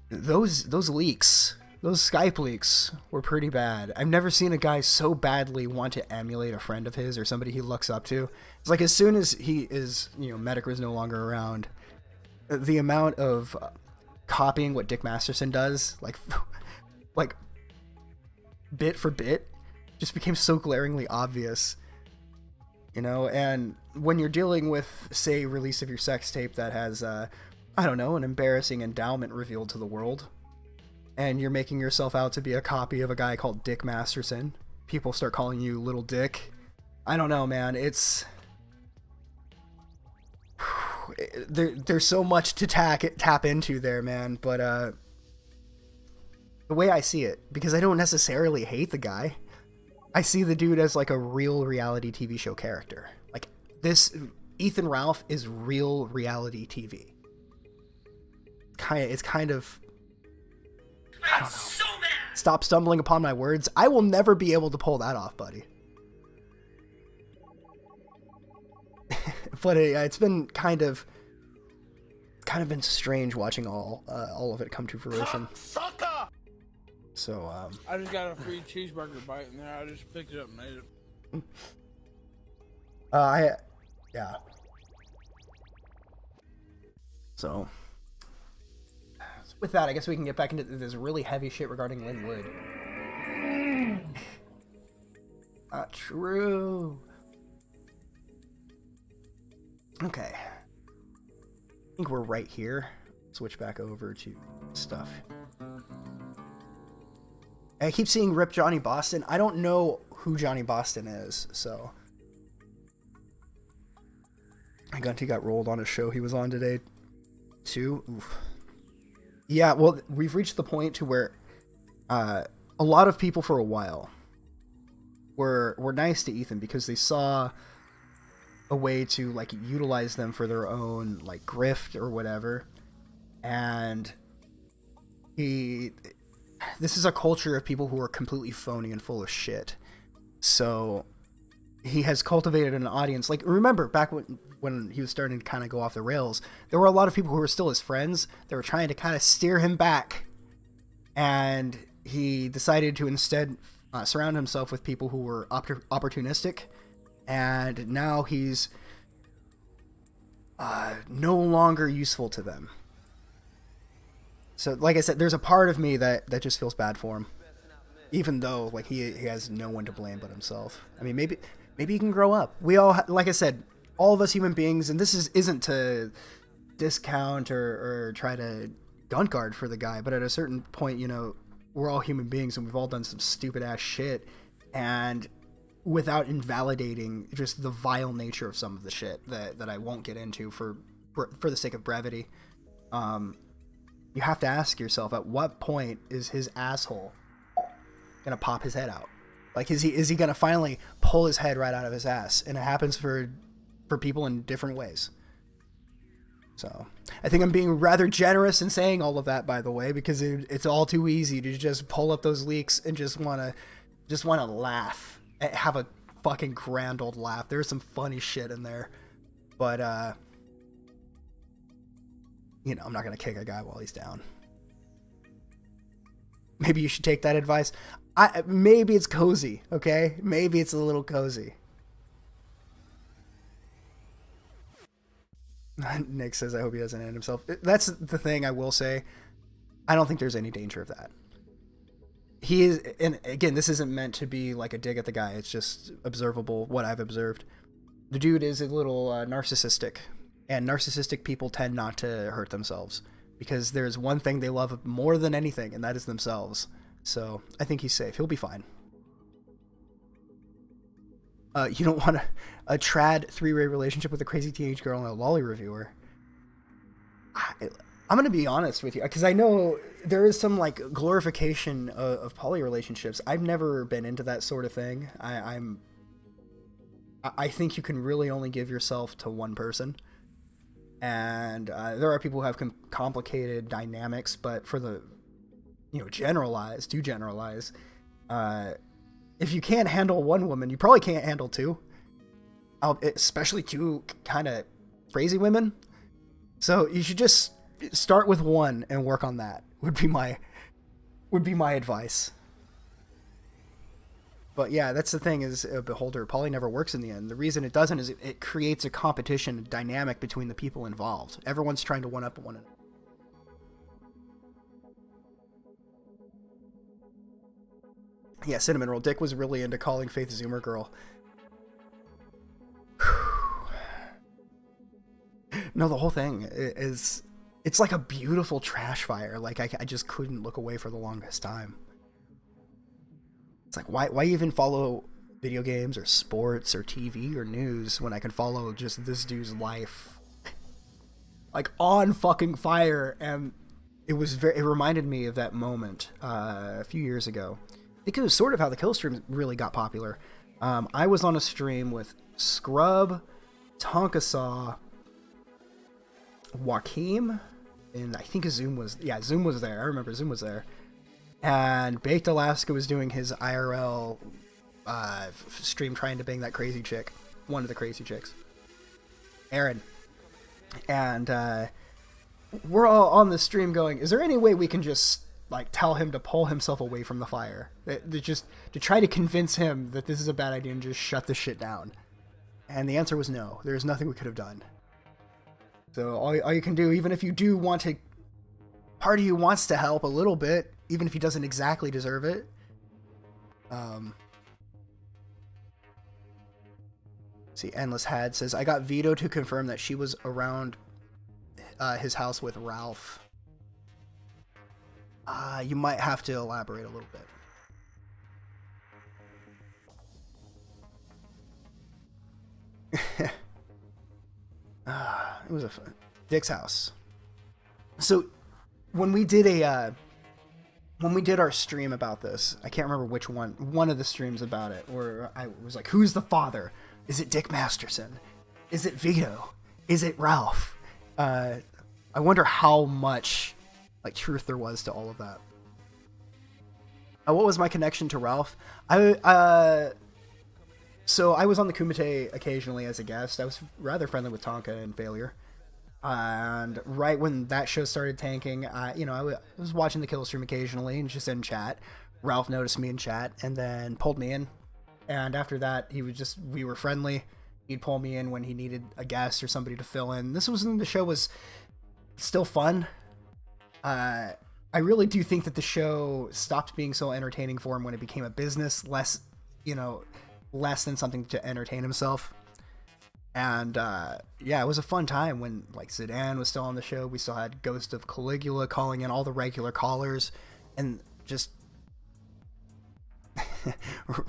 those leaks, those Skype leaks were pretty bad. I've never seen a guy so badly want to emulate a friend of his or somebody he looks up to. It's like as soon as Medicare is no longer around, the amount of copying what Dick Masterson does, like bit for bit, just became so glaringly obvious. And when you're dealing with, say, release of your sex tape that has, an embarrassing endowment revealed to the world, and you're making yourself out to be a copy of a guy called Dick Masterson, people start calling you Little Dick. I don't know, man. There's so much to tap into there, man. But the way I see it, because I don't necessarily hate the guy, I see the dude as like a real reality TV show character. Like this, Ethan Ralph is real reality TV. It's kind of. I'm so mad. Stop stumbling upon my words. I will never be able to pull that off, buddy. But it's been kind of been strange watching all of it come to fruition. Sucker! So I just got a free cheeseburger bite in there. I just picked it up and made it. Yeah. So with that, I guess we can get back into this really heavy shit regarding Lynn Wood. Not true. Okay. I think we're right here. Switch back over to stuff. I keep seeing Rip Johnny Boston. I don't know who Johnny Boston is, so. Gunty got rolled on a show he was on today, too. Oof. Yeah, well, we've reached the point to where a lot of people for a while were nice to Ethan because they saw a way to like utilize them for their own like grift or whatever. And this is a culture of people who are completely phony and full of shit. So he has cultivated an audience. Like, remember back when he was starting to kind of go off the rails, there were a lot of people who were still his friends. They were trying to kind of steer him back. And he decided to instead surround himself with people who were opportunistic. And now he's no longer useful to them. So, like I said, there's a part of me that just feels bad for him. Even though, like, he has no one to blame but himself. I mean, maybe he can grow up. We all, like I said, all of us human beings, and this isn't to discount or try to gun guard for the guy, but at a certain point, we're all human beings and we've all done some stupid ass shit. And without invalidating just the vile nature of some of the shit that I won't get into for the sake of brevity, You have to ask yourself, at what point is his asshole gonna pop his head out? Like, is he gonna finally pull his head right out of his ass? And it happens for people in different ways. So I think I'm being rather generous in saying all of that, by the way, because it's all too easy to just pull up those leaks and just wanna laugh, have a fucking grand old laugh. There's some funny shit in there, but you know, I'm not gonna kick a guy while he's down. Maybe you should take that advice. Maybe it's cozy, okay? Maybe it's a little cozy. Nick says, I hope he doesn't end himself. That's the thing I will say. I don't think there's any danger of that. He is, and again, this isn't meant to be like a dig at the guy. It's just observable, what I've observed. The dude is a little narcissistic, and narcissistic people tend not to hurt themselves because there's one thing they love more than anything, and that is themselves. So I think he's safe. He'll be fine. You don't want a trad three-way relationship with a crazy teenage girl and a lolly reviewer. I'm going to be honest with you, because I know there is some like glorification of poly relationships. I've never been into that sort of thing. I think you can really only give yourself to one person. And there are people who have complicated dynamics, but for the, generalize, if you can't handle one woman, you probably can't handle two. Especially two kind of crazy women. So you should just start with one and work on that. Would be my advice. But yeah, that's the thing is, Beholder, poly never works in the end. The reason it doesn't is it creates a competition dynamic between the people involved. Everyone's trying to one-up one another. Yeah, Cinnamon Roll. Dick was really into calling Faith Zoomer girl. No, the whole thing is, it's like a beautiful trash fire. Like, I just couldn't look away for the longest time. It's like, why even follow video games or sports or TV or news when I can follow just this dude's life? Like, on fucking fire. And it reminded me of that moment a few years ago. I think it was sort of how the kill stream really got popular. I was on a stream with Scrub, Tonka Saw, Joaquim, and I think Zoom was there. I remember Zoom was there. And Baked Alaska was doing his IRL stream trying to bang that crazy chick. One of the crazy chicks. Erin. And we're all on the stream going, is there any way we can just tell him to pull himself away from the fire? Just to try to convince him that this is a bad idea and just shut this shit down. And the answer was no. There's nothing we could have done. So all you can do, even if you do want to, part of you wants to help a little bit, even if he doesn't exactly deserve it. See, Endless Had says, I got Vito to confirm that she was around his house with Ralph. You might have to elaborate a little bit. It was Dick's house. So when we did our stream about this, I can't remember which one of the streams about it, where I was like, who's the father? Is it Dick Masterson? Is it Vito? Is it Ralph? I wonder how much truth there was to all of that. What was my connection to Ralph? So I was on the Kumite occasionally as a guest. I was rather friendly with Tonka and Failure. And right when that show started tanking, I was watching the kill stream occasionally and just in chat. Ralph noticed me in chat and then pulled me in. And after that, we were friendly. He'd pull me in when he needed a guest or somebody to fill in. This was when the show was still fun. I really do think that the show stopped being so entertaining for him when it became a business, less than something to entertain himself. And it was a fun time when Zidane was still on the show. We still had Ghost of Caligula calling in all the regular callers, and just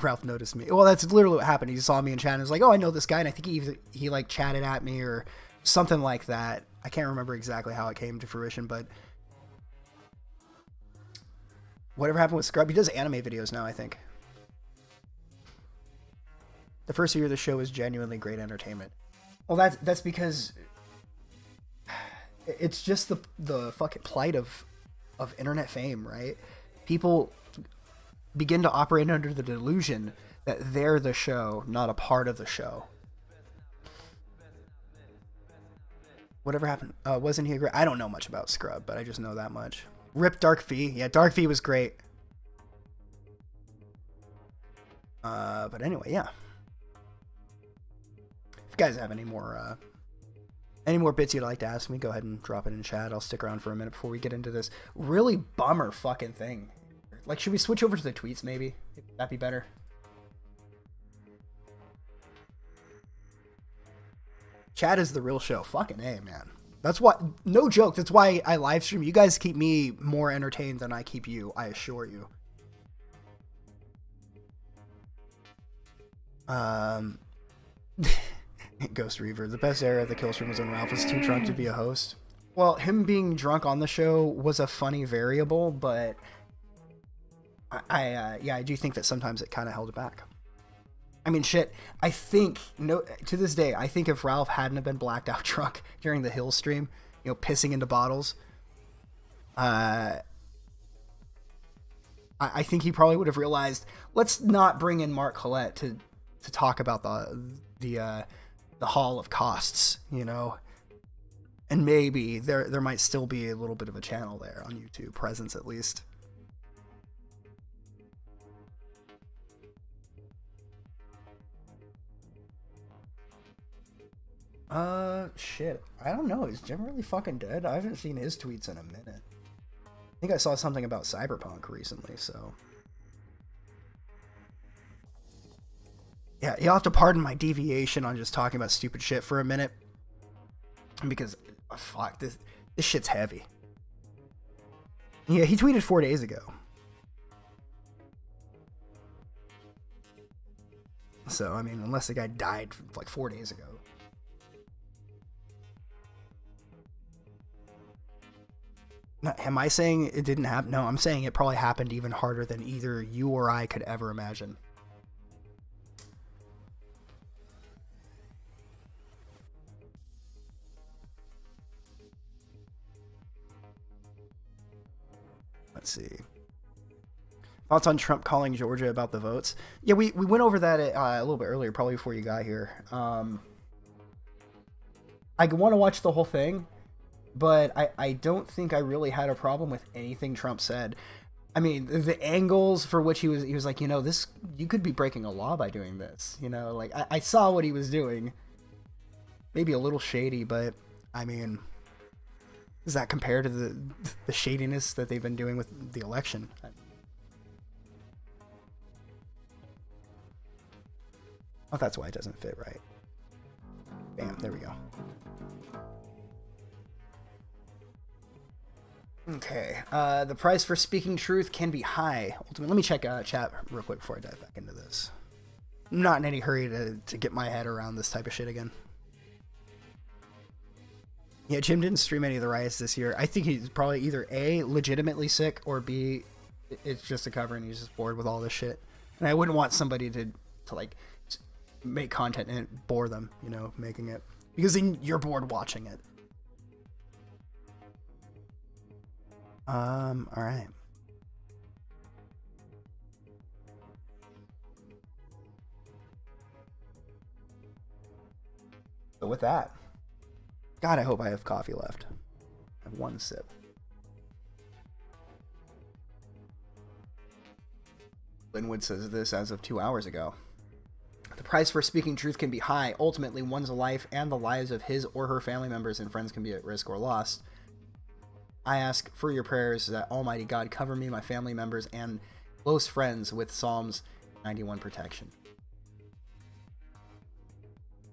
Ralph noticed me. Well, that's literally what happened. He saw me in chat and was like, "Oh, I know this guy," and I think he chatted at me or something like that. I can't remember exactly how it came to fruition, but Whatever happened with Scrub? He does anime videos now, I think. The first year of the show is genuinely great entertainment. Well, that's because it's just the fucking plight of internet fame, right? People begin to operate under the delusion that they're the show, not a part of the show. Whatever happened? Wasn't he great? I don't know much about Scrub, but I just know that much. Rip Dark V. Yeah, Dark V was great. But anyway, yeah. If you guys have any more bits you'd like to ask me, go ahead and drop it in chat. I'll stick around for a minute before we get into this really bummer fucking thing. Like, should we switch over to the tweets maybe? That'd be better. Chat is the real show. Fucking A, man. That's what, no joke, that's why I live stream. You guys keep me more entertained than I keep you, I assure you. Ghost Reaver. The best era of the kill stream was when Ralph was too drunk to be a host. Well, him being drunk on the show was a funny variable, but I do think that sometimes it kind of held it back. I mean, shit, I think, to this day, I think if Ralph hadn't have been blacked out drunk during the Hill stream, pissing into bottles, I think he probably would have realized, let's not bring in Mark Collette to talk about the Hall of Costs, and maybe there might still be a little bit of a channel there on YouTube, presence at least. Shit. I don't know. Is Jim really fucking dead? I haven't seen his tweets in a minute. I think I saw something about Cyberpunk recently, so. Yeah, you'll have to pardon my deviation on just talking about stupid shit for a minute. Because, fuck, this shit's heavy. Yeah, he tweeted 4 days ago. So, I mean, unless the guy died like 4 days ago. Now, am I saying it didn't happen? No, I'm saying it probably happened even harder than either you or I could ever imagine. Let's see. Thoughts on Trump calling Georgia about the votes? Yeah, we went over that a little bit earlier, probably before you got here. I want to watch the whole thing, but I don't think I really had a problem with anything Trump said. I mean, the angles for which he was like, this, you could be breaking a law by doing this. Like I saw what he was doing. Maybe a little shady, but I mean, does that compare to the shadiness that they've been doing with the election? Oh, that's why it doesn't fit right. Bam, there we go. Okay, the price for speaking truth can be high. Let me check chat real quick before I dive back into this. I'm not in any hurry to get my head around this type of shit again. Yeah, Jim didn't stream any of the riots this year. I think he's probably either A, legitimately sick, or B, it's just a cover and he's just bored with all this shit. And I wouldn't want somebody to like make content and bore them, making it. Because then you're bored watching it. Alright. So with that, God, I hope I have coffee left. I have one sip. Linwood says this as of 2 hours ago. The price for speaking truth can be high. Ultimately, one's life and the lives of his or her family members and friends can be at risk or lost. I ask for your prayers that Almighty God cover me, my family members, and close friends with Psalms 91 protection.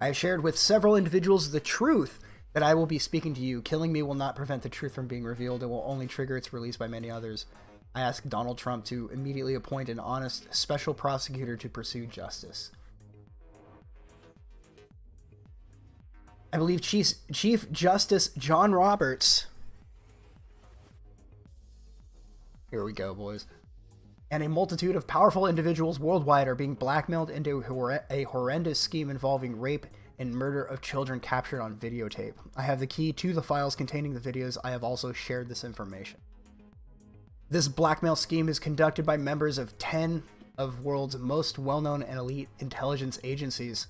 I have shared with several individuals the truth that I will be speaking to you. Killing me will not prevent the truth from being revealed. It will only trigger its release by many others. I ask Donald Trump to immediately appoint an honest special prosecutor to pursue justice. I believe Chief Justice John Roberts. Here we go, boys. and a multitude of powerful individuals worldwide are being blackmailed into a horrendous scheme involving rape and murder of children captured on videotape. I have the key to the files containing the videos. I have also shared this information. This blackmail scheme is conducted by members of 10 of world's most well-known and elite intelligence agencies.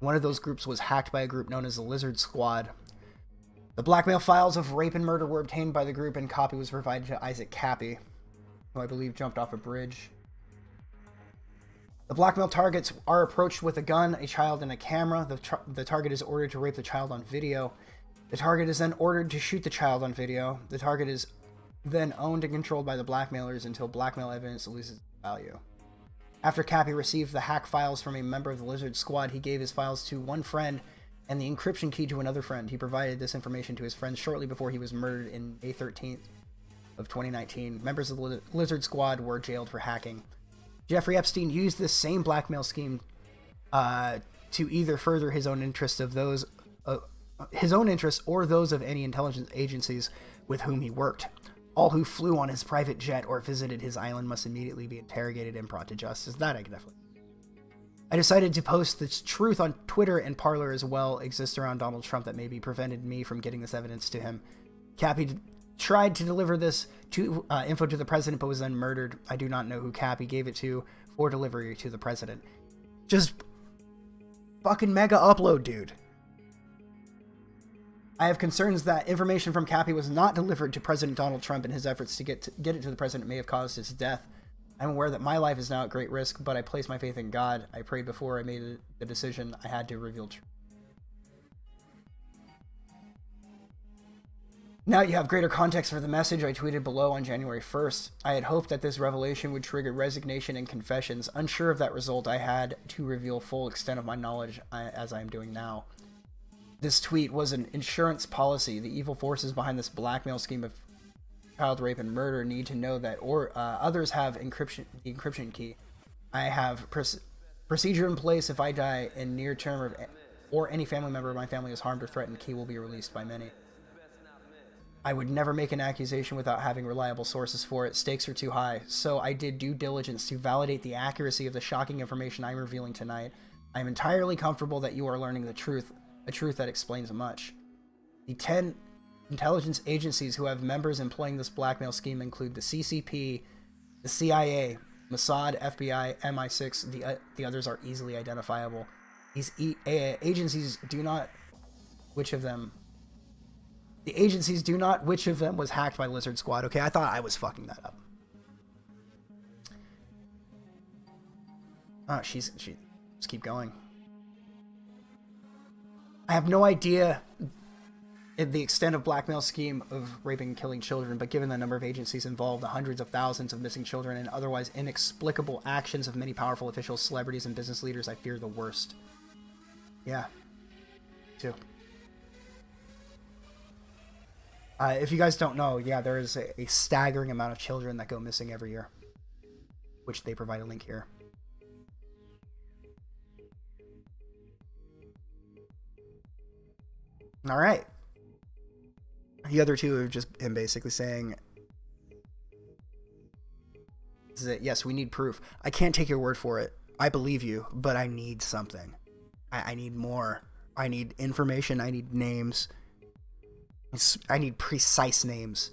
One of those groups was hacked by a group known as the Lizard Squad. The blackmail files of rape and murder were obtained by the group, and copy was provided to Isaac Cappy, who I believe jumped off a bridge. The blackmail targets are approached with a gun, a child, and a camera. The target is ordered to rape the child on video. The target is then ordered to shoot the child on video. The target is then owned and controlled by the blackmailers until blackmail evidence loses value. After Cappy received the hack files from a member of the Lizard Squad, he gave his files to one friend and the encryption key to another friend. He provided this information to his friends shortly before he was murdered in May 13th of 2019. Members of the Lizard Squad were jailed for hacking. Jeffrey Epstein used this same blackmail scheme to either further his own interests or those of any intelligence agencies with whom he worked. All who flew on his private jet or visited his island must immediately be interrogated and brought to justice. That I can definitely. I decided to post this truth on Twitter and Parler as well exists around Donald Trump that maybe prevented me from getting this evidence to him. Cappy tried to deliver this info to the president, but was then murdered. I do not know who Cappy gave it to for delivery to the president. Just fucking mega upload, dude. I have concerns that information from Cappy was not delivered to President Donald Trump, and his efforts to get it to the president may have caused his death. I'm aware that my life is now at great risk, but I place my faith in God. I prayed before I made the decision. I had to reveal truth. Now you have greater context for the message I tweeted below on January 1st. I had hoped that this revelation would trigger resignation and confessions. Unsure of that result, I had to reveal full extent of my knowledge as I am doing now. This tweet was an insurance policy. The evil forces behind this blackmail scheme of child rape and murder need to know that others have the encryption key. I have procedure in place. If I die in near term or any family member of my family is harmed or threatened, key will be released by many. I would never make an accusation without having reliable sources for it. Stakes are too high. So I did due diligence to validate the accuracy of the shocking information I'm revealing tonight. I am entirely comfortable that you are learning the truth, a truth that explains much. The 10 intelligence agencies who have members employing this blackmail scheme include the CCP, the CIA, Mossad, FBI, MI6. The others are easily identifiable. These agencies do not which of them was hacked by Lizard Squad. Okay, I thought I was fucking that up. Oh, let's keep going. I have no idea the extent of blackmail scheme of raping and killing children, but given the number of agencies involved, the hundreds of thousands of missing children, and otherwise inexplicable actions of many powerful officials, celebrities, and business leaders, I fear the worst. Yeah. Too. If you guys don't know, yeah, there is a staggering amount of children that go missing every year, which they provide a link here. All right. The other two have just him basically saying that, yes, we need proof. I can't take your word for it. I believe you, but I need something. I need more. I need information. I need names. I need precise names.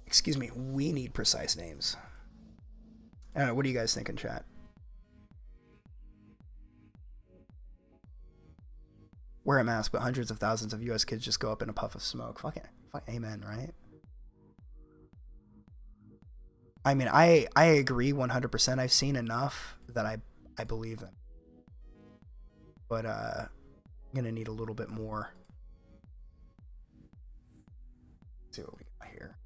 Excuse me, we need precise names. I don't know, what do you guys think in chat? Wear a mask, but hundreds of thousands of US kids just go up in a puff of smoke. Fuck amen, right? I mean, I agree 100%. I've seen enough that I believe them. But I'm gonna need a little bit more. Let's see what we got here.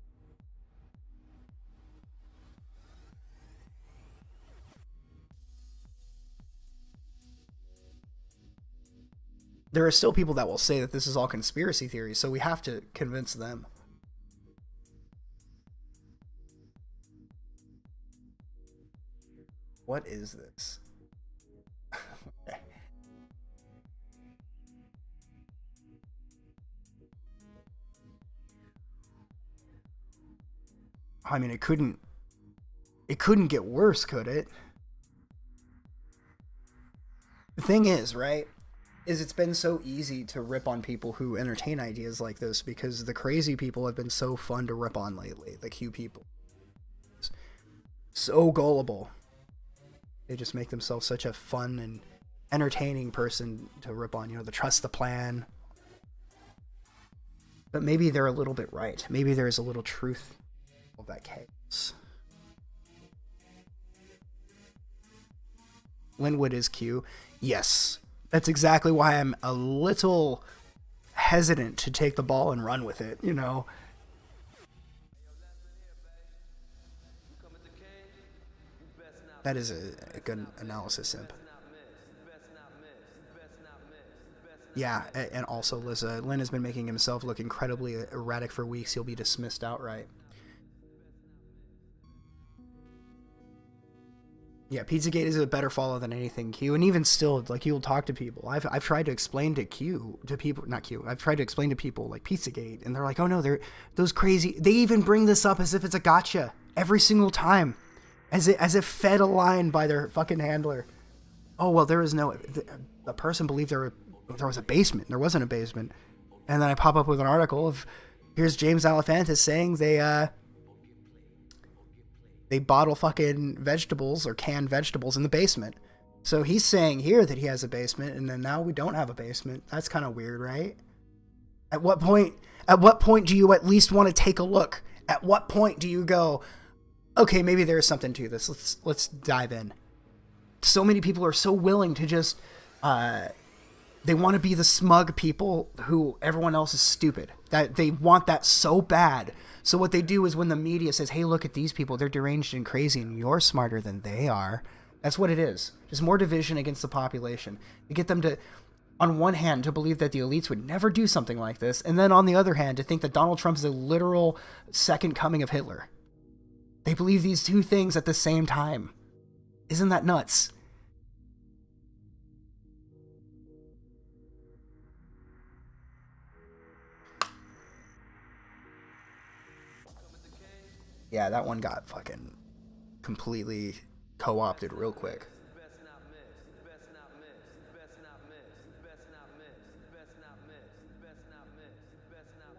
There are still people that will say that this is all conspiracy theories, so we have to convince them. What is this? Okay. I mean, it couldn't get worse, could it? The thing is, right, is it's been so easy to rip on people who entertain ideas like this because the crazy people have been so fun to rip on lately, the Q people. So gullible. They just make themselves such a fun and entertaining person to rip on, you know, the trust the plan. But maybe they're a little bit right. Maybe there's a little truth of that chaos. Linwood is Q. Yes. That's exactly why I'm a little hesitant to take the ball and run with it, you know. That is a good analysis, Simp. Yeah, and also Liza, Lynn has been making himself look incredibly erratic for weeks. He'll be dismissed outright. Yeah, Pizzagate is a better follow than anything Q, and even still, like, he will talk to people. I've tried to explain to people, I've tried to explain to people, like, Pizzagate, and they're like, oh no, they're those crazy, they even bring this up as if it's a gotcha every single time, as if fed a line by their fucking handler. Oh, well, there is no, the person believed there was a basement. There wasn't a basement. And then I pop up with an article of, here's James Alefantis saying they bottle fucking vegetables or canned vegetables in the basement. So he's saying here that he has a basement, and then now we don't have a basement. That's kind of weird, right? At what point do you at least want to take a look? At what point do you go, okay, maybe there's something to this. Let's dive in. So many people are so willing to just they want to be the smug people who everyone else is stupid. That they want that so bad. So what they do is when the media says, hey, look at these people, they're deranged and crazy and you're smarter than they are. That's what it is. Just more division against the population. To get them to, on one hand, to believe that the elites would never do something like this. And then on the other hand, to think that Donald Trump is a literal second coming of Hitler. They believe these two things at the same time. Isn't that nuts? Yeah, that one got fucking completely co-opted real quick.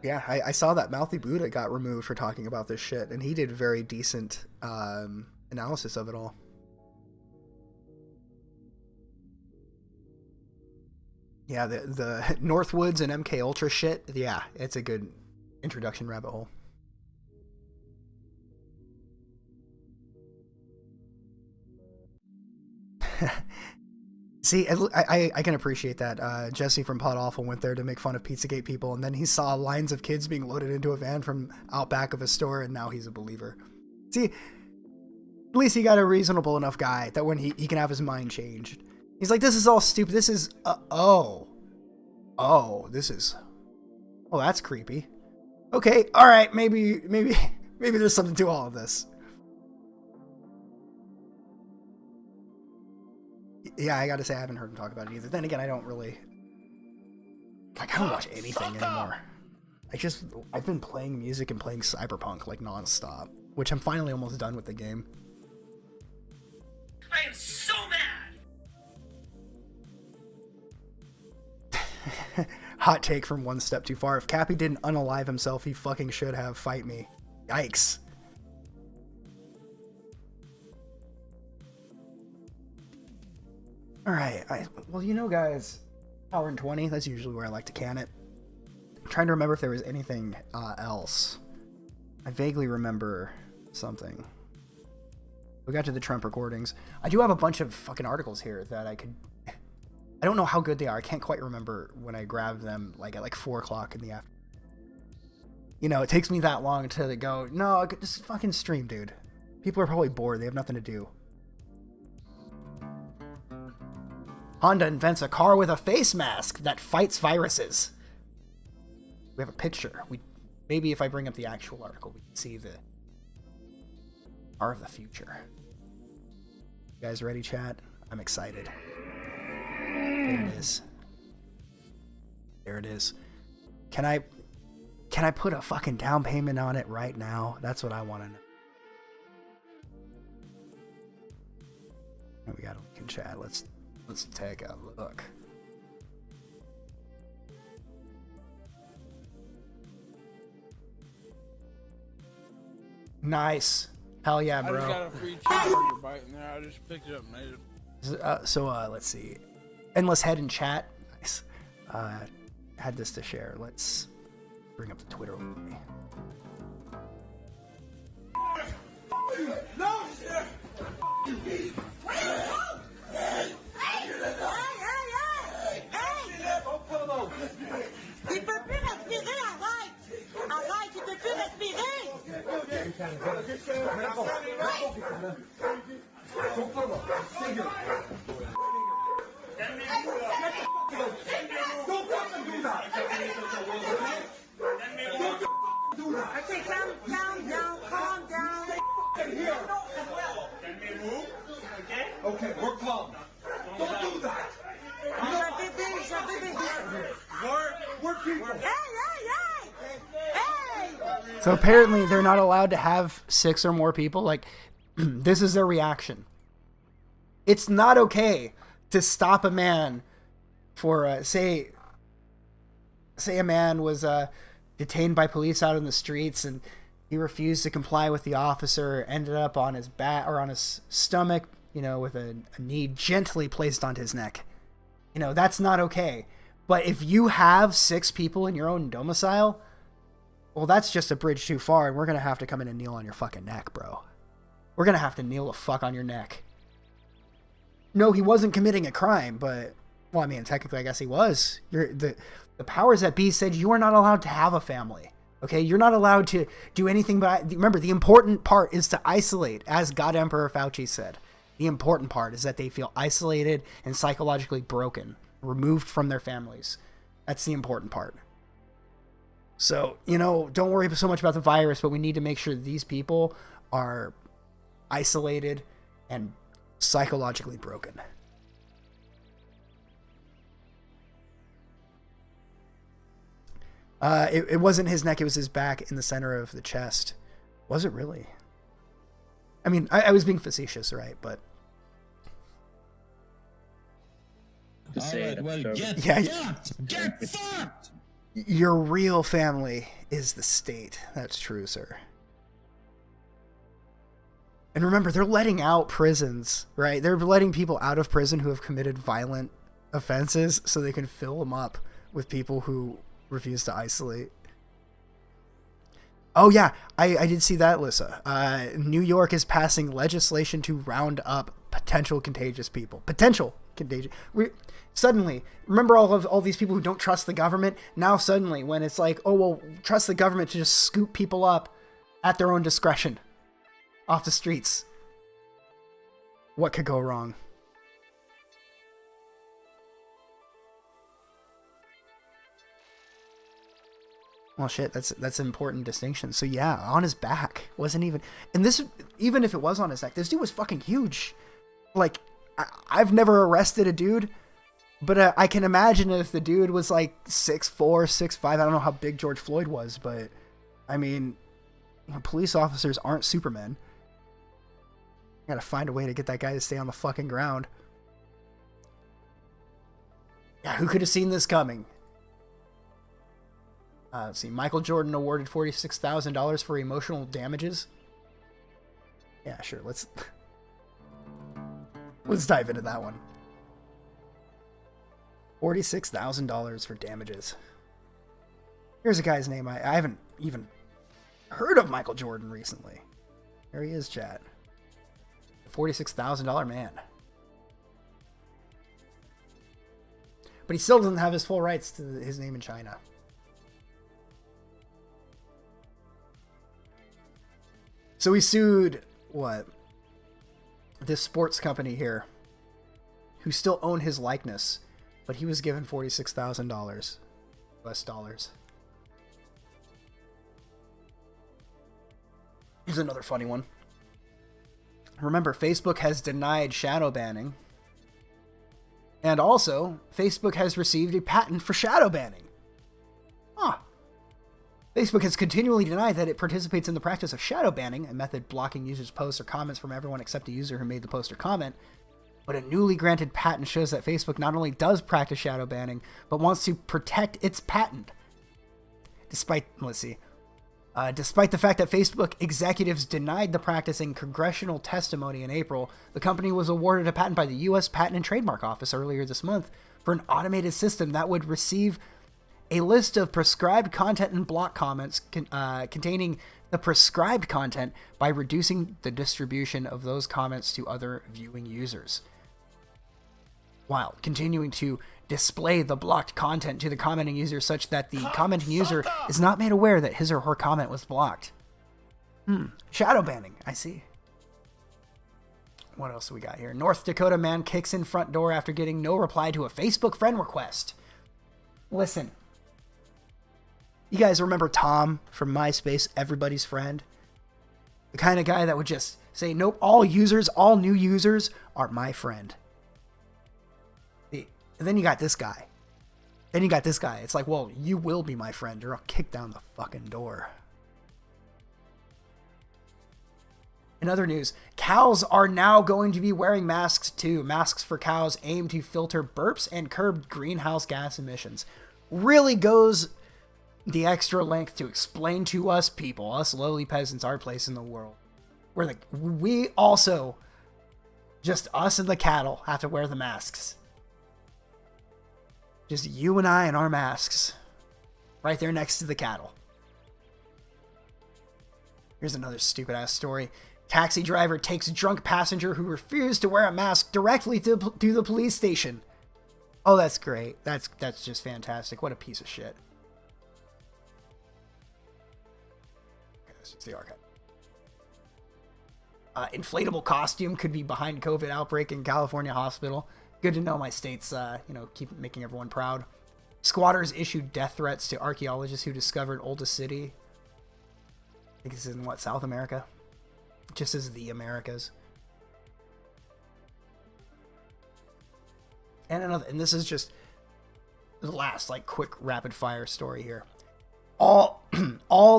Yeah, I saw that Mouthy Buddha got removed for talking about this shit, and he did very decent analysis of it all. Yeah, the Northwoods and MK Ultra shit, yeah, it's a good introduction rabbit hole. See, I can appreciate that. Jesse from Pod Awful went there to make fun of Pizzagate people, and then he saw lines of kids being loaded into a van from out back of a store, and now he's a believer. See, at least he got a reasonable enough guy that when he can have his mind changed. He's like, this is all stupid. This is, that's creepy. Okay, all right, maybe there's something to all of this. Yeah, I gotta say I haven't heard him talk about it either. Then again, I don't watch anything anymore. I've been playing music and playing Cyberpunk like nonstop, which I'm finally almost done with the game. I am so mad! Hot take from One Step Too Far. If Cappy didn't unalive himself, he fucking should have. Fight me. Yikes. Alright, well, you know, guys, hour and 20, that's usually where I like to can it. I'm trying to remember if there was anything else. I vaguely remember something. We got to the Trump recordings. I do have a bunch of fucking articles here that I don't know how good they are. I can't quite remember when I grabbed them, like at 4 o'clock in the afternoon. You know, it takes me that long to go, no, just fucking stream, dude. People are probably bored. They have nothing to do. Honda invents a car with a face mask that fights viruses. We have a picture. Maybe if I bring up the actual article, we can see the car of the future. You guys ready, chat? I'm excited. There it is. There it is. Can I put a fucking down payment on it right now? That's what I want to know. We got a link in chat. Let's take a look. Nice. Hell yeah, bro. I just got a free cheeseburger bite in there. I just picked it up and made it. Let's see. Endless head in chat. Nice. Had this to share. Let's bring up the Twitter with me. No shit! Hey! Il peut plus respirer, arrête! Arrête, il peut plus respirer! Don't fucking do that! Okay, calm down, calm down. Can we move? Okay, we're calm. Don't do that. We're people. Hey! So apparently they're not allowed to have 6 or more people. Like, this is their reaction. It's not okay to stop a man for, say a man was detained by police out in the streets and he refused to comply with the officer, ended up on his back or on his stomach, with a knee gently placed on his neck. That's not okay. But if you have 6 people in your own domicile, well, that's just a bridge too far, and we're going to have to come in and kneel on your fucking neck, bro. We're going to have to kneel the fuck on your neck. No, he wasn't committing a crime, but, well, I mean, technically, I guess he was. The powers that be said you are not allowed to have a family. Okay, you're not allowed to do anything but, remember, the important part is to isolate, as God Emperor Fauci said. The important part is that they feel isolated and psychologically broken, removed from their families. That's the important part. So, don't worry so much about the virus, but we need to make sure these people are isolated and psychologically broken. It wasn't his neck, it was his back in the center of the chest. Was it really? I mean, I was being facetious, right? But Alright, well, get fucked! Get fucked! Your real family is the state. That's true, sir. And remember, they're letting out prisons, right? They're letting people out of prison who have committed violent offenses so they can fill them up with people who refuse to isolate. Oh yeah, I did see that, Lissa. New York is passing legislation to round up potential contagious people. Potential contagious. Suddenly, remember all these people who don't trust the government? Now suddenly, when it's like, oh well, trust the government to just scoop people up at their own discretion off the streets. What could go wrong? Well, shit, that's an important distinction. So yeah, on his back. Wasn't even... And this, even if it was on his neck, this dude was fucking huge. Like, I've never arrested a dude, but I can imagine if the dude was like 6'4", 6'5". I don't know how big George Floyd was, but I mean, police officers aren't supermen. You gotta find a way to get that guy to stay on the fucking ground. Yeah, who could have seen this coming? Let's see. Michael Jordan awarded $46,000 for emotional damages. Yeah, sure. Let's dive into that one. $46,000 for damages. Here's a guy's name. I haven't even heard of Michael Jordan recently. There he is, chat. $46,000 man. But he still doesn't have his full rights to his name in China. So he sued, this sports company here, who still own his likeness, but he was given $46,000 US dollars. Here's another funny one. Remember, Facebook has denied shadow banning. And also, Facebook has received a patent for shadow banning. Huh. Facebook has continually denied that it participates in the practice of shadow banning, a method blocking users' posts or comments from everyone except a user who made the post or comment. But a newly granted patent shows that Facebook not only does practice shadow banning, but wants to protect its patent. Despite the fact that Facebook executives denied the practice in congressional testimony in April, the company was awarded a patent by the U.S. Patent and Trademark Office earlier this month for an automated system that would receive a list of prescribed content and block comments containing the prescribed content by reducing the distribution of those comments to other viewing users, while continuing to display the blocked content to the commenting user such that the commenting user is not made aware that his or her comment was blocked. Shadow banning, I see. What else do we got here? North Dakota man kicks in front door after getting no reply to a Facebook friend request. Listen. You guys remember Tom from MySpace, everybody's friend? The kind of guy that would just say, nope, all new users are my friend. And then you got this guy. It's like, well, you will be my friend or I'll kick down the fucking door. In other news, cows are now going to be wearing masks too. Masks for cows aim to filter burps and curb greenhouse gas emissions. Really goes the extra length to explain to us people, us lowly peasants, our place in the world. We also, just us and the cattle, have to wear the masks. Just you and I and our masks. Right there next to the cattle. Here's another stupid ass story. Taxi driver takes drunk passenger who refused to wear a mask directly to the police station. Oh, that's great. That's just fantastic. What a piece of shit. Okay, this is the archive. Inflatable costume could be behind COVID outbreak in California hospital. Good to know my state's, keep making everyone proud. Squatters issued death threats to archaeologists who discovered oldest city. I think this is in South America? Just as the Americas. And this is just the last, quick rapid fire story here. All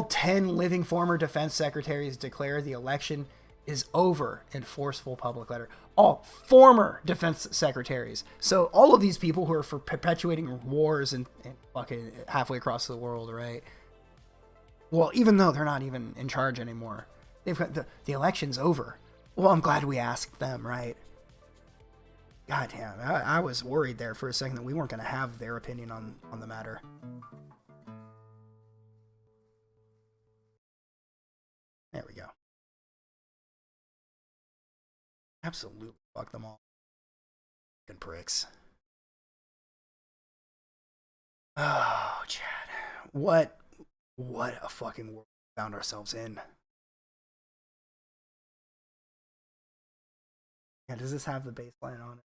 10 living former defense secretaries declare the election is over in forceful public letter. All former defense secretaries. So all of these people who are for perpetuating wars and fucking halfway across the world, right? Well, even though they're not even in charge anymore, they've got the election's over. Well, I'm glad we asked them, right? God damn, I was worried there for a second that we weren't going to have their opinion on the matter. There we go. Absolutely fuck them all. Fucking pricks. Oh, Chad. What a fucking world we found ourselves in. Yeah, does this have the baseline on it?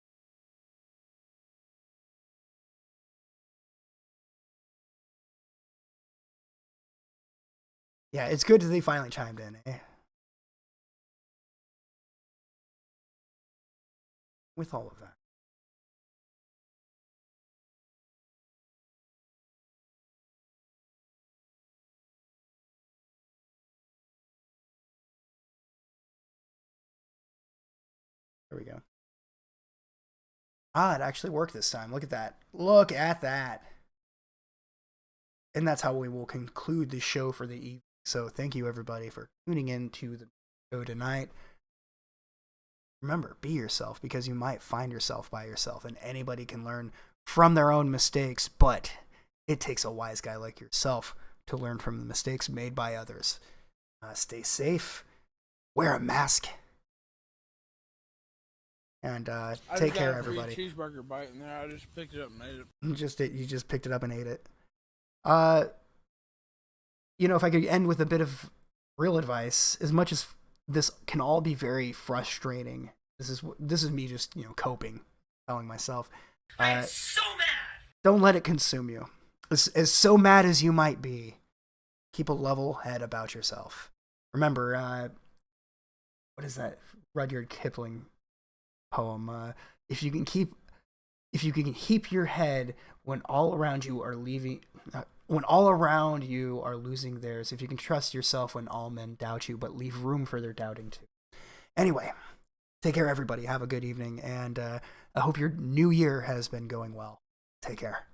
Yeah, it's good that they finally chimed in, eh? With all of that. There we go. It actually worked this time. Look at that. Look at that. And that's how we will conclude the show for the evening. So thank you everybody for tuning in to the show tonight. Remember, be yourself, because you might find yourself by yourself, and anybody can learn from their own mistakes, but it takes a wise guy like yourself to learn from the mistakes made by others. Stay safe, wear a mask, and take care, everybody. I just got a free cheeseburger bite in there. I just picked it up and ate it. You just picked it up and ate it. If I could end with a bit of real advice, as much as this can all be very frustrating. This is me just, coping, telling myself. I'm so mad. Don't let it consume you. As so mad as you might be, keep a level head about yourself. Remember, what is that Rudyard Kipling poem? If you can keep your head when all around you are when all around you are losing theirs, if you can trust yourself when all men doubt you, but leave room for their doubting too. Anyway, Take care, everybody. Have a good evening. And I hope your new year has been going well. Take care.